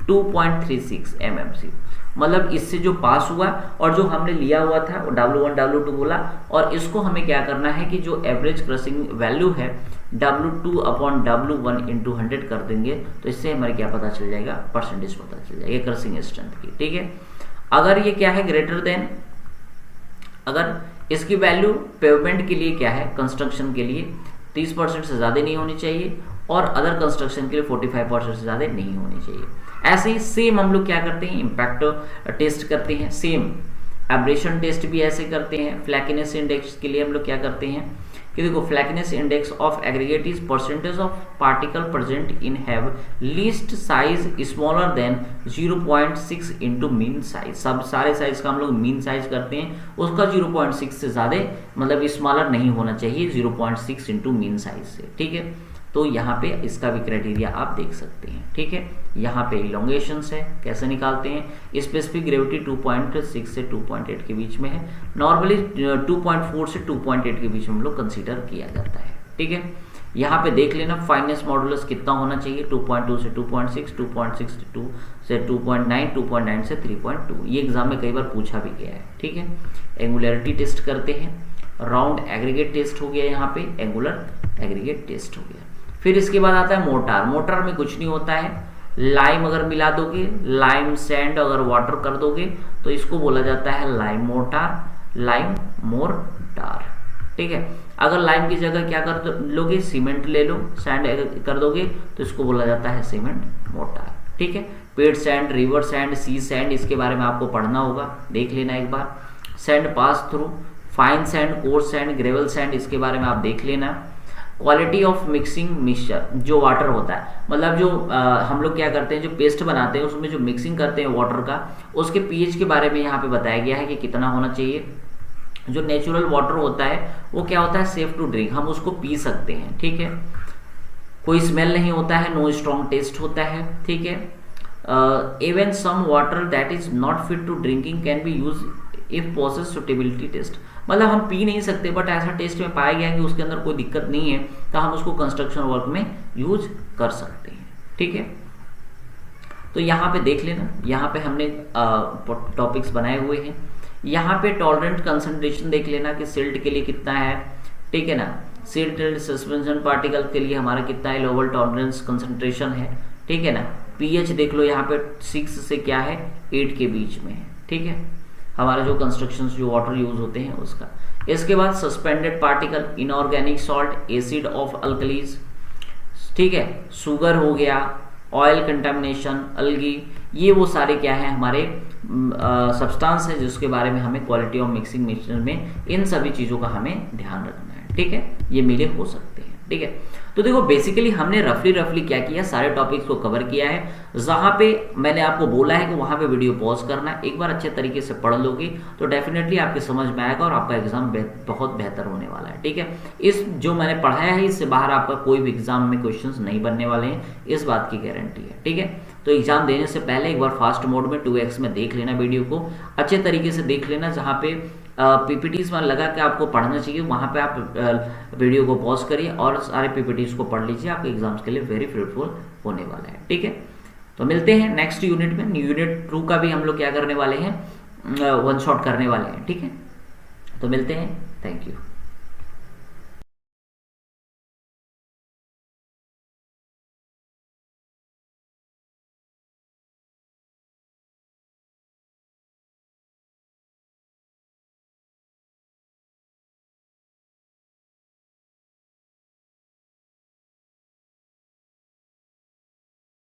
2.36 mm सीप, मतलब इससे जो पास हुआ और जो हमने लिया हुआ था वो W1 W2 बोला, और इसको हमें क्या करना है कि जो एवरेज क्रशिंग वैल्यू है W2 अपॉन W1 इंटू 100 कर देंगे, तो इससे हमारे क्या पता चल जाएगा, परसेंटेज पता चल जाएगा क्रशिंग स्ट्रेंथ की, ठीक है। अगर ये क्या है ग्रेटर देन, अगर इसकी वैल्यू पेवमेंट के लिए क्या है, कंस्ट्रक्शन के लिए 30% से ज़्यादा नहीं होनी चाहिए, और अदर कंस्ट्रक्शन के लिए 45% से ज़्यादा नहीं होनी चाहिए। ऐसे ही सेम हम लोग क्या करते हैं, इम्पैक्ट टेस्ट करते हैं, सेम एब्रेशन टेस्ट भी ऐसे करते हैं। फ्लैकीनेस इंडेक्स के लिए हम लोग क्या करते हैं कि देखो, flakiness index of aggregate is percentage of particle present in have least size smaller than 0.6 into mean size. सब सारे साइज का हम लोग मीन साइज करते हैं, उसका 0.6 से ज़्यादा मतलब स्मॉलर नहीं होना चाहिए 0.6 इंटू मीन साइज से, ठीक है। तो यहाँ पे इसका भी क्राइटेरिया आप देख सकते हैं, ठीक है। यहाँ पे इलोंगेशंस है, कैसे निकालते हैं, स्पेसिफिक ग्रेविटी 2.6 से 2.8 के बीच में है, नॉर्मली 2.4 से 2.8 के बीच में हम लोग कंसीडर किया जाता है, ठीक है। यहाँ पे देख लेना फाइननेस मॉडुलस कितना होना चाहिए, 2.2 से 2.6, 2.6 से 2.9, 2.9 से 3.2। ये एग्जाम में कई बार पूछा भी गया है, ठीक है। एंगुलरिटी टेस्ट करते हैं, राउंड एग्रीगेट टेस्ट हो गया, यहाँ पे एंगुलर एग्रीगेट टेस्ट हो गया। फिर इसके बाद आता है मोटार। मोटार में कुछ नहीं होता है, लाइम अगर मिला दोगे, लाइम सैंड अगर वाटर कर दोगे तो इसको बोला जाता है लाइम मोटार, लाइम मोर्टार, ठीक है। अगर लाइम की जगह क्या कर लोगे, सीमेंट ले लो, सैंड कर दोगे तो इसको बोला जाता है सीमेंट मोटार, ठीक है। Pit sand, river sand, sea sand, इसके बारे में आपको पढ़ना होगा, देख लेना एक बार। Sand pass through, fine sand, coarse sand, gravel sand, इसके बारे में आप देख लेना। क्वालिटी ऑफ मिक्सिंग मिक्सचर, जो वाटर होता है, मतलब जो हम लोग क्या करते हैं, जो पेस्ट बनाते हैं उसमें जो मिक्सिंग करते हैं वाटर का, उसके पीएच के बारे में यहाँ पे बताया गया है कि कितना होना चाहिए। जो नेचुरल वाटर होता है वो क्या होता है, सेफ टू ड्रिंक, हम उसको पी सकते हैं, ठीक है, कोई स्मेल नहीं होता है, नो स्ट्रॉन्ग टेस्ट होता है, ठीक है। Even some water that is not fit to drinking can be use if process suitability test, मतलब हम पी नहीं सकते बट ऐसा टेस्ट में पाया गया है कि उसके अंदर कोई दिक्कत नहीं है, तो हम उसको कंस्ट्रक्शन वर्क में यूज कर सकते हैं, ठीक है। तो यहाँ पे देख लेना, यहाँ पे हमने टॉपिक्स बनाए हुए हैं। यहाँ पे टॉलरेंट कंसंट्रेशन देख लेना कि सिल्ट के लिए कितना है, ठीक है ना, सिल्ट सस्पेंशन पार्टिकल के लिए हमारा कितना है, लोअर टॉलरेंस कंसंट्रेशन है, ठीक है ना। पीएच देख लो, यहाँ पे 6 से क्या है, 8 के बीच में है, ठीक है, हमारा जो कंस्ट्रक्शन जो वाटर यूज होते हैं उसका। इसके बाद suspended particle, inorganic salt, acid of alkalis, ठीक है, शुगर हो गया, ऑयल कंटामिनेशन, अलगी, ये वो सारे क्या है हमारे सब्सटेंस है जिसके बारे में हमें क्वालिटी ऑफ मिक्सिंग मिक्सचर में इन सभी चीज़ों का हमें ध्यान रखना है, ठीक है, ये मेले हो सकते हैं, ठीक है। तो देखो बेसिकली हमने रफली क्या किया, सारे टॉपिक्स को कवर किया है। जहाँ पे मैंने आपको बोला है कि वहाँ पे वीडियो पॉज करना है, एक बार अच्छे तरीके से पढ़ लोगे तो डेफिनेटली आपके समझ में आएगा और आपका एग्जाम बहुत बेहतर होने वाला है, ठीक है। इस जो मैंने पढ़ाया है इससे बाहर आपका कोई भी एग्जाम में क्वेश्चंस नहीं बनने वाले हैं, इस बात की गारंटी है, ठीक है। तो एग्जाम देने से पहले एक बार फास्ट मोड में 2x में देख लेना, वीडियो को अच्छे तरीके से देख लेना, जहाँ पे पीपीटीज में लगा के आपको पढ़ना चाहिए वहाँ पे आप वीडियो को पॉज करिए और सारे पीपीटीज को पढ़ लीजिए, आपके एग्जाम्स के लिए वेरी फ्रूटफुल होने वाला है, ठीक है। तो मिलते हैं नेक्स्ट यूनिट में, यूनिट 2 का भी हम लोग क्या करने वाले हैं, वन शॉट करने वाले हैं, ठीक है। तो मिलते हैं, थैंक यू।